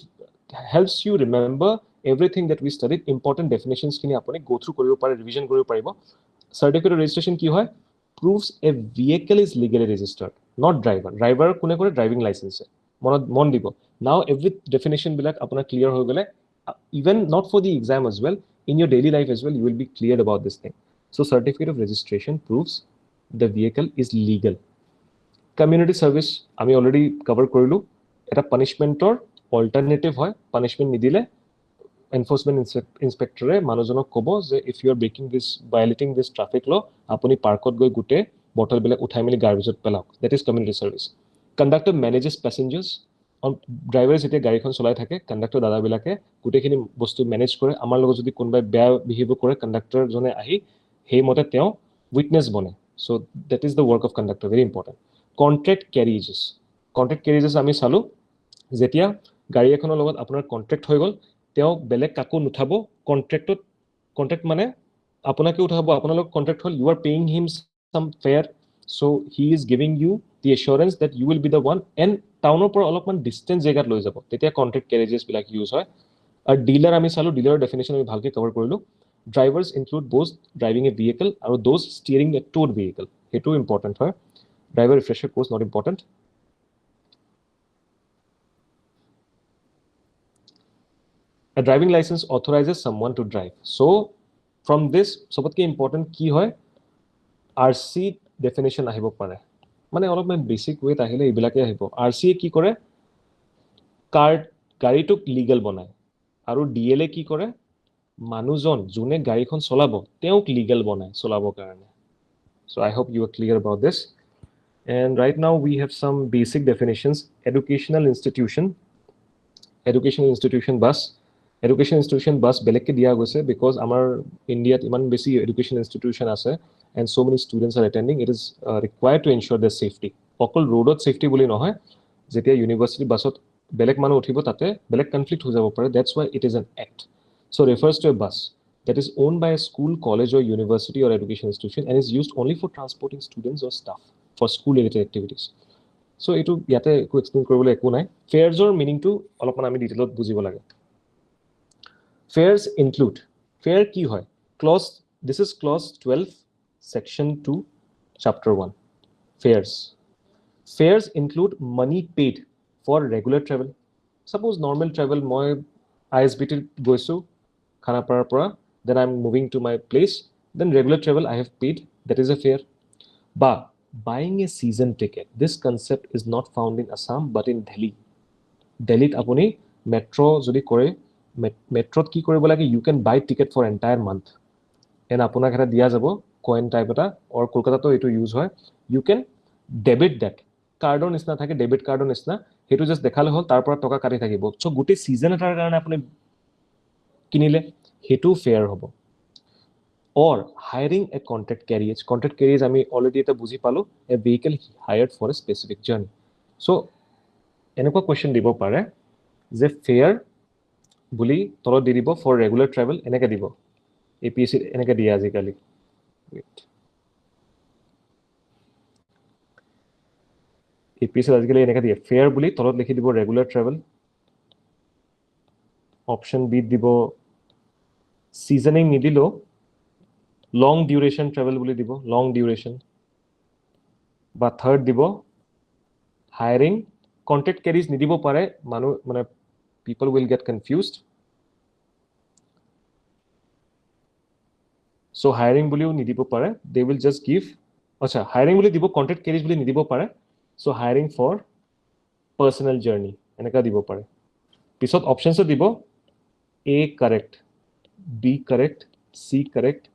helps you remember everything that we studied important definitions kini apuni go through koribo pare revision koribo paribo certificate of registration ki hoy proves a vehicle is legally registered not driver kune kore driving license mon dibo now every definition bilak apuna clear hoy gole even not for the exam as well in your daily life as well you will be cleared about this thing so certificate of registration proves the vehicle is legal community service ami already cover korilu eta punishment or alternative hoy punishment nidile enforcement inspector e manujonok kobo je if you are violating this traffic law apuni parkot goi gute bottle bile uthai mili garbage pelak that is community service conductor manages passengers on drivers ete gari khon cholai thake conductor dada bilake gute khini bostu manage kore amar logo jodi konbai beya behave kore conductor jone ahi hei mote teo witness bone so that is the work of conductor very important contract carriages ami salu jetia gari ekhono logot apunar contract hoy gol teo belek kaku nuthabo contract mane apunake uthabo apunalok contract hol you are paying him some fare so he is giving you the assurance that you will be the one and town por alopman distance jagat loi jabo tetia contract carriages bilak use hoy a dealer ami salu dealer definition ami bhalke cover korilu drivers include both driving a vehicle or those steering a towed vehicle hetu important hoy driver refresher course not important a driving license authorizes someone to drive so from this sobotke important ki hoy RC definition ahibo pare mane olopman basic way ahile ebilake ahibo RC ki kore car gari tuk legal banai aru DLA ki kore manujon june gari khon cholabo teok legal banai cholabo karone so I hope you are clear about this and right now we have some basic definitions educational institution bus education institution bus বেলেগকৈ দিয়া গৈছে because আমাৰ ইণ্ডিয়াত ইমান বেছি education institution আছে and so' many students are attending it is required to ensure the safety অকল ৰোডত ছেফটি বুলি নহয় যেতিয়া ইউনিভাৰ্চিটি বাছত বেলেগ মানুহ উঠিব তাতে বেলেগ কনফ্লিক্ট হৈ যাব পাৰে dates why it is an act so' refers to a bus that is owned by a school, college, or university or education institution and is used only for transporting students or staff for school-related activities. So, এইটো ইয়াতে একো explain কৰিবলৈ একো নাই ফেয়াৰ্ছৰ মিনিংটো অলপমান আমি ডিটেইলত বুজিব লাগে ফেয়াৰ্ছ ইনক্লুড ফেয়াৰ কি হয় clause this is clause 12 section 2 chapter 1 fares include money paid for regular travel suppose normal travel মই ISBT গৈছোঁ খানাপাৰাৰ পৰা then I'm moving to my place, then regular travel I have paid, that is a fare. But buying a season ticket, this concept is not found in Assam but in Delhi. Delhi apuni metro jodi kore metro ki koribo lage you can buy ticket for entire month and apunak eta dia jabo coin type eta or Kolkata to etu use hoy you can debit that card on isna thake debit card on isna hetu just dekhale hol tar pora toka kati thakibo so gote season etar karone apuni kinile hetu fair hobo or hiring a contract carriage ami already eta buji palo a vehicle hired for a specific journey so eneko question dibo pare je fair buli tolo di dibo for regular travel eneka dibo APSC eneka dia ajikali wait APSC ajikali eneka dia fair buli tolo likhi dibo regular travel option B dibo seasoning nidilo long duration travel boli dibo long duration ba third dibo hiring contract carries nidibo pare manu mane people will get confused so hiring boliu nidibo pare they will just give acha hiring boli dibo contract carries boli nidibo pare so hiring for personal journey eneka dibo pare pisot options dibo A correct B correct C correct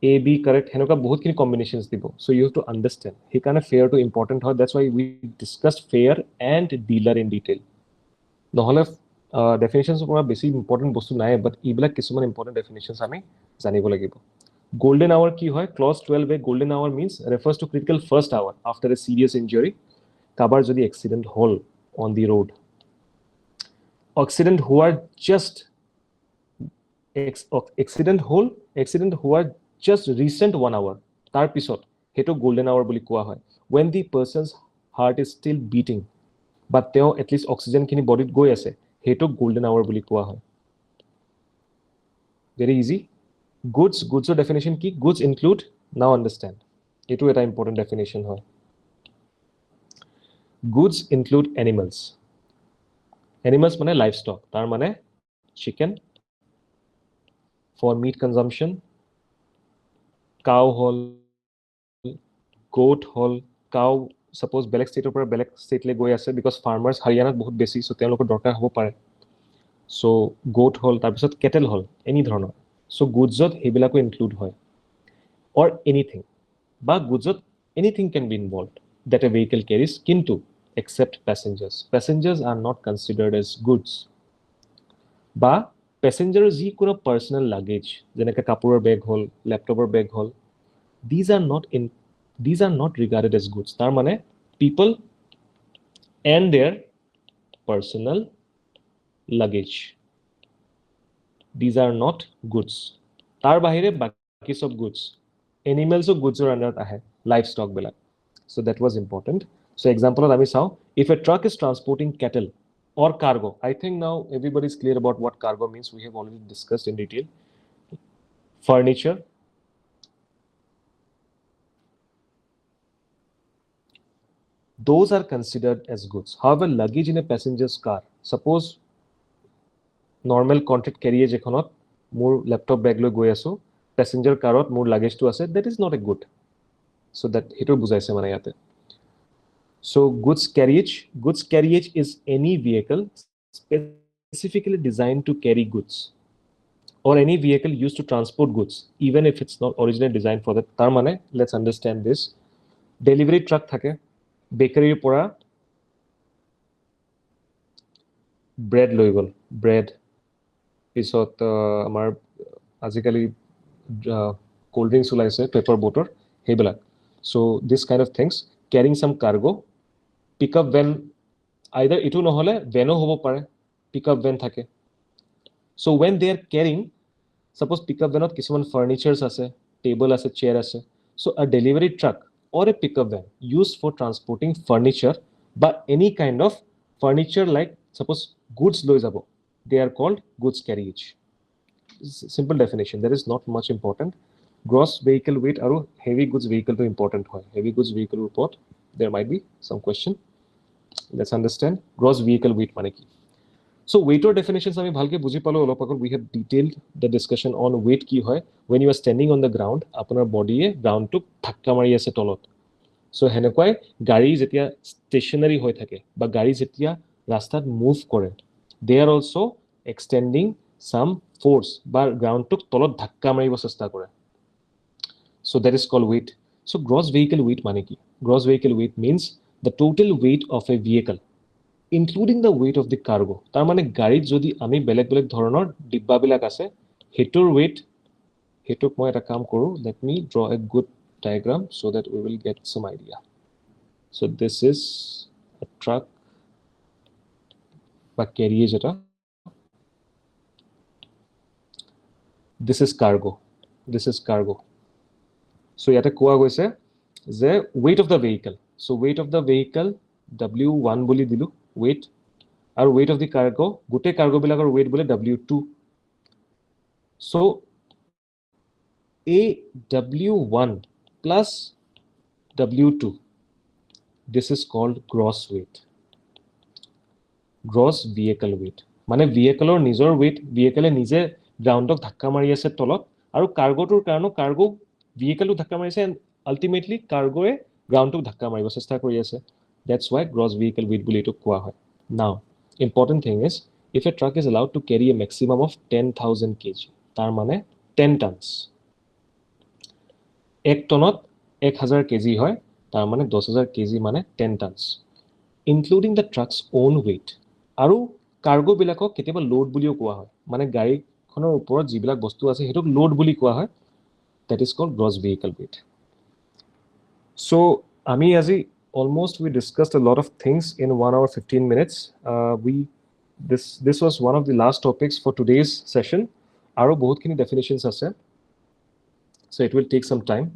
A B correct henuka bahut kini combinations dibo so you have to understand he kind of fair to important hoy that's why we discussed fair and dealer in detail nohole definitions pura basi important bostu nai but ibla kisuman important definitions ami janibo lagibo golden hour ki hoy clause 12 a golden hour means refers to critical first hour after a serious injury kabar jodi accident hol on the road accident who are just recent 1 hour tar pisot heto golden hour boli koa hoy when the person's heart is still beating but teo at least oxygen kini body goi ase heto golden hour boli koa hoy very easy goods definition ki goods include now understand eto eta important definition hoy goods include animals mane livestock tar mane chicken for meat consumption cow hol goat hol cow suppose belek state upor belek state le goi ase because farmers Haryana bahut besi so teloko dorkar hobo pare so goat hol tar pisot cattle hol any dhoroner so goods ot hebila ko include hoy or anything ba goods ot anything can be involved that a vehicle carries kintu except passengers are not considered as goods ba passenger ji kono personal luggage jeneka kapuror bag hol laptopor bag hol these are not regarded as goods tar mane people and their personal luggage these are not goods tar bahire baki sob goods animals of goods or under ahe livestock bela so that was important so example ami saw if a truck is transporting cattle or cargo I think now everybody is clear about what cargo means we have already discussed in detail furniture those are considered as goods however luggage in a passenger's car suppose normal contract carriage ekhonot mur laptop bag loi goi aso passenger carot mur luggage to ase that is not a good so that heto bujaise mane yate so goods carriage is any vehicle specifically designed to carry goods or any vehicle used to transport goods even if it's not originally designed for that tar mane let's understand this delivery truck thake bakery pora bread loi gol bread পিছত আমাৰ আজিকালি cold drinks ওলাইছে paper বটৰ সেইবিলাক so this kind of things carrying some cargo pick up van either ইটো নহলে van হ'ব পাৰে pick up van থাকে so when they are carrying suppose pick up vanot কিছুমান furnitures আছে table আছে chair আছে so a delivery truck or a pickup van used for transporting furniture but any kind of furniture like suppose goods লৈ যাব they are called goods carriage simple definition there is not much important gross vehicle weight aru heavy goods vehicle to important hoy heavy goods vehicle report there might be some question let's understand gross vehicle weight mane ki so weight or definitions ami bhalke buji palo olop agor we have detailed the discussion on weight ki hoy when you are standing on the ground apunar body e ground to dhakka mari ase tolot so henekwai gari jetia stationary hoy thake ba gari jetia rastat move kore they are also extending some force ba ground to tolot dhakka maribo chesta kore so that is called weight so gross vehicle weight mane ki gross vehicle weight means the total weight of a vehicle including the weight of the cargo tar mane garit jodi ami belek belek dhoroner dibba bilak ase hetur weight hetuk moi eta kaam koru let me draw a good diagram so that we will get some idea so this is a truck ba carriage eta this is cargo so yate koa goise je weight of the vehicle so weight of the vehicle w1 boli dilu weight aru weight of the cargo gute cargo bilakor weight bole w2 so a w1 plus w2 this is called gross weight gross vehicle weight mane vehicle or nijor weight vehicle nije ground ok dhakka mari ase tolot aru cargo tur karno cargo vehicle dhakka mari ase and ultimately cargo e ground to dhakka maribo chesta kori ase that's why gross vehicle weight boli to koa hoy now important thing is if a truck is allowed to carry a maximum of 10000 kg tar mane 10 tons ek tonot 1000 kg hoy tar mane 10000 kg mane 10 tons including the truck's own weight aru cargo bilakok keteba load buliও কোৱা হয় মানে গাড়ী খনৰ ওপৰত জিবিলাক বস্তু আছে হেতক load বুলি কোৱা হয় that is called gross vehicle weight so ami aji almost we discussed a lot of things in 1 hour 15 minutes this was one of the last topics for today's session aru bahut kini definitions ase so it will take some time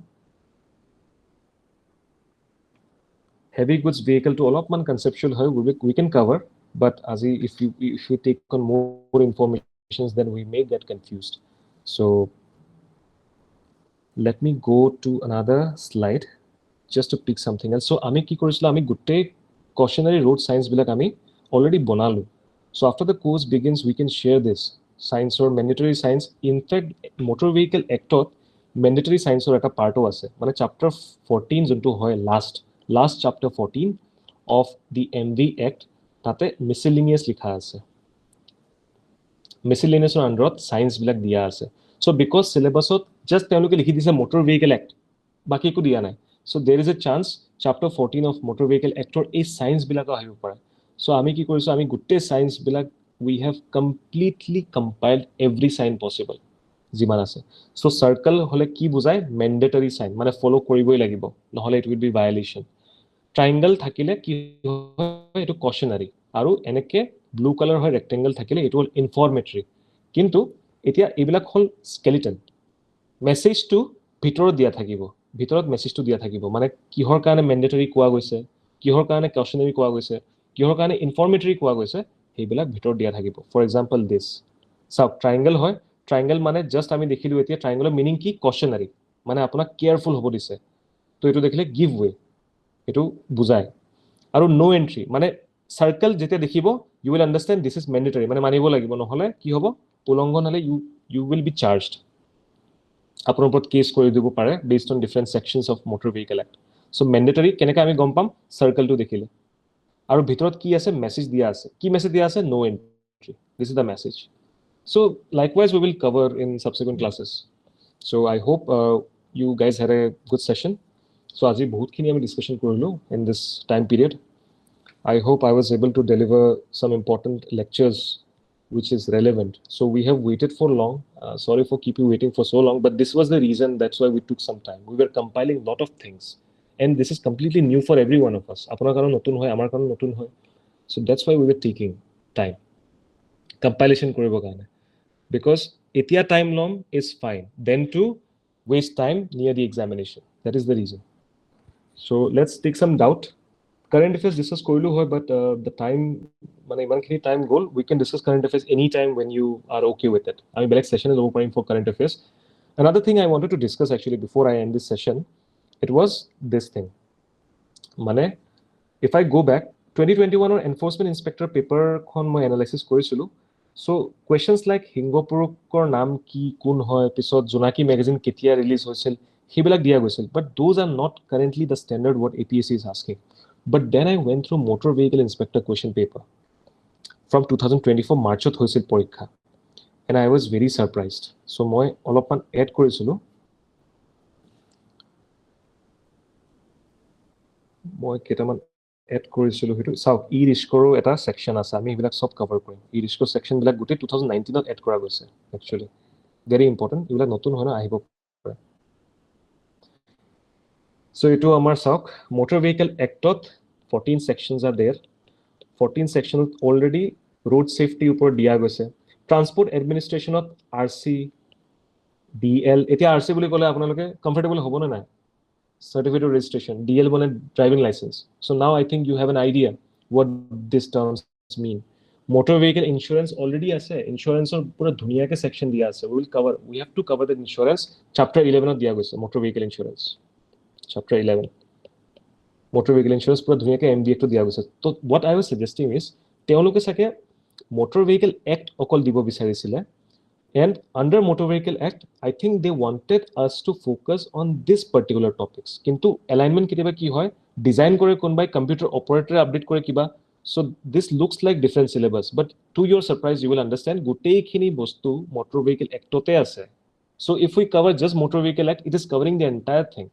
heavy goods vehicle to alopman conceptual hoy we can cover but as if you take on more informations then we may get confused so let me go to another slide just to pick something else so ami ki korisilo ami gutte cautionary road signs bilak ami already bonalu so after the course begins we can share this signs or mandatory signs in fact motor vehicle act ot mandatory signs or eta part o ase mane chapter 14 juntu hoy last chapter 14 of the MV Act tate miscellaneous likha ase miscellaneous or under science bilak dia ase so because syllabus ot just tenuke likhi dise motor vehicle act baki ko dia nai so there is a chance chapter 14 of motor vehicle act or a science bilak ahibo pare so ami ki korisu ami gutte science bilak we have completely compiled every sign possible jiman ase so circle hole ki bujay mandatory sign mane follow koriboi lagibo nohole it will be violation triangle thakile ki hoy etu cautionary aru eneke blue color hoy rectangle thakile it will informatory kintu etia ebilak hol skeleton message to bhitor dia thakibo bhitorot message to dia thakibo mane kihor kane mandatory koa goise kihor kane cautionary koa goise kihor kane informatory koa goise hebilak bhitor dia thakibo for example this so triangle hoy triangle mane just ami dekhilu etia triangle meaning ki cautionary mane apuna careful hobo dise to etu dekhile give way etu bujay aru no entry mane circle jete dekhibo you will understand this is mandatory mane manibo lagibo nohole ki hobo ulonghon hale you will be charged apnar upor case kori dibo pare based on different sections of motor vehicle act so mandatory keneka ami gom pam circle to dekhile aru bhitorot ki ase message dia ase ki message dia ase no entry this is the message so likewise we will cover in subsequent classes so I hope you guys had a good session so আজি বহুত খিনি আমি discussion কৰিলো in this time period I hope I was able to deliver some important lectures which is relevant. So we have waited for long. Sorry for keep you waiting for so long, but this was the reason. That's why we took some time. We were compiling a lot of things, and this is completely new for every one of us. Apunar karon notun hoy, amar karon notun hoy. So that's why we were taking time. Compilation koribo karone, because etia time long is fine. Then to waste time near the examination. That is the reason. So let's take some doubt. Current affairs discuss korilu hoy, but the time mane iman khini time goal, we can discuss current affairs anytime when you are okay with it. I mean, belek session is open for current affairs. Another thing I wanted to discuss actually before I end this session, it was this thing. Mane, if I go back, 2021 or enforcement inspector paper khon moi analysis korisilu. So questions like Hingopurukor naam ki kun hoy, episode Junaki magazine ketia release hoisil, hebilak dia goisil, but those are not currently the standard what APSC is asking. But then I went through motor vehicle inspector question paper from 2024 Marchot hoisil porikha, and I was very surprised. So moi olopan add korisilu. Moi ketaman add korisilu hitu sauk e-riskoro eta section ase, ami hebilak sob cover korim. E-riskor section bilak gote 2019 ot add kora goise. Actually very important, hebilak notun hoina ahibo pare. So ito amar sauk motor vehicle act ot 14 sections are there. 14 sections already road safety upor dia goise. Transport administration ot RC DL etia RC boli kole apnaloke comfortable hobo na na. Certificate of registration, DL bone driving license. So now I think you have an idea what these terms mean. Motor vehicle insurance already ase, insurance or pura dhuniya ke section diya ase. We have to cover the insurance. Chapter 11 ot diya goise motor vehicle insurance. Chapter 11 motor vehicle insurance pura dhuniya ke MVA to diya goise. So what I was suggesting is teoloke sake motor vehicle act okol dibo bisarisile. And under Motor Vehicle Act, I think they wanted us to focus on this particular topics. Kintu alignment kitiba ki hoy, design kore konbai computer operator update kore kiba. So this looks like different syllabus, but to your surprise, you will understand gotei khini bostu Motor Vehicle Act ote ase. So if we cover just Motor Vehicle Act, it is covering the entire thing.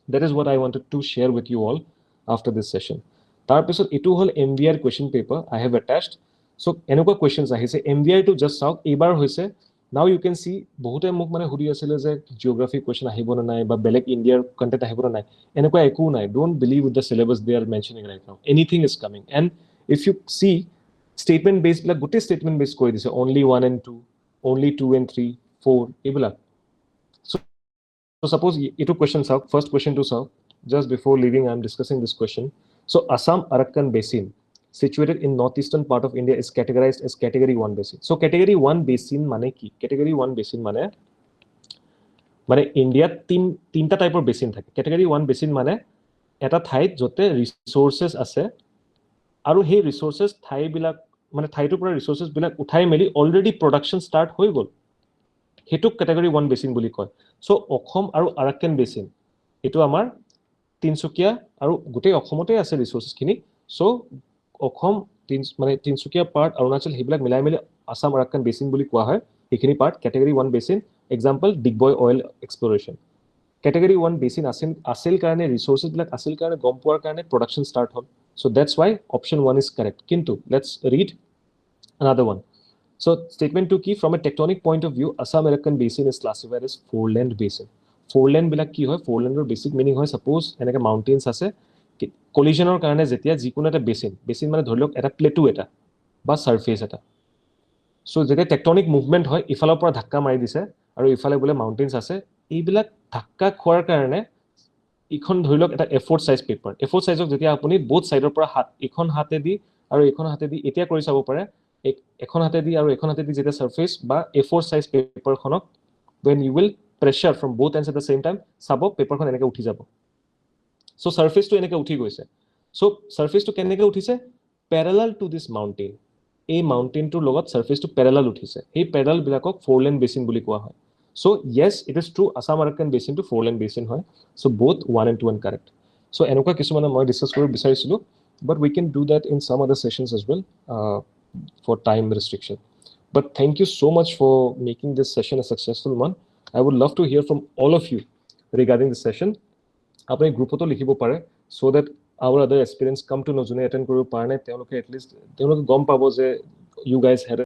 That is what I wanted to share with you all after this session. Tar pisot etu hol MVR question paper I have attached. So enokwa questions ahise MVR to just sauk ebar hoise. Now you can see bohote muk mane hudi asile je geography question ahibo na nai ba belek India content ahibo na nai, enokwa eku nai. Don't believe with the syllabus they are mentioning right now. Anything is coming. And if you see statement based like gote statement based koi dise, only 1 and 2, only 2 and 3, 4 ebula. So suppose etu question sauk, first question to sauk. Just before leaving I am discussing this question. So Assam Arakan Basin situated in northeastern part of India is categorized as category 1 basin. So category 1 basin mane ki? Category 1 basin mane India tinta type of basin thake. Category 1 basin mane eta thait jote resources ase aru he resources thai bilak mane thai to pura resources bilak uthai meli already production start hoi gol. Hetuk category 1 basin boli koy. So Okhom aru Arakan basin etu amar Tinsukia aru gotei Okhomote ase resources khini. So Okhom mane Tinsukia part Arunachal hebilak milai meli Assam Arakan basin boli koa hoy. Ekhini part category 1 basin. Example Digboy oil exploration. Category 1 basin asil karone resources bilak asil karone gom poar karone production start hol. So that's why option 1 is correct. Kintu let's read another one. So statement 2 ki from a tectonic point of view Assam Arakan basin is classified as foreland basin. Foreland bilak ki hoy, foreland or basic meaning hoy suppose enake mountains ase collision or karone jetia jikono eta basin mane dhorlok eta plateau eta ba surface eta. So jetia tectonic movement hoy ifalor pora dhakka mari dise aru ifale bole mountains ase eibilak dhakka khoar karone ikhon dhorlok eta A4 size paper. A4 size ok jetia apuni both side or pora hat ikhon hate di aru ikhon hate di etia kori sabo pare ekhon hate di aru ekhon hate di jetia surface ba A4 size paper khonok when you will pressure from both ends at the same time sabo paper khon enake uthi jabo. So surface to enake uthi goise. So surface to keneke uthise parallel to this mountain. A mountain to logot surface to parallel uthise. Ei parallel bilakok foreland basin boli koa hoy. So yes, it is true Assam Arakan basin to foreland basin hoy. So both 1 and 2 are correct. So enokwa kisumana moi discuss koribo bisarisilu, but we can do that in some other sessions as well for time restriction. But thank you so much for making this session a successful one. I would love to hear from all of you regarding this session. Apni group to likhibo pare so that our other aspirants come to know jone attend koribo parane teoloke at least teoloke gom pabo je you guys had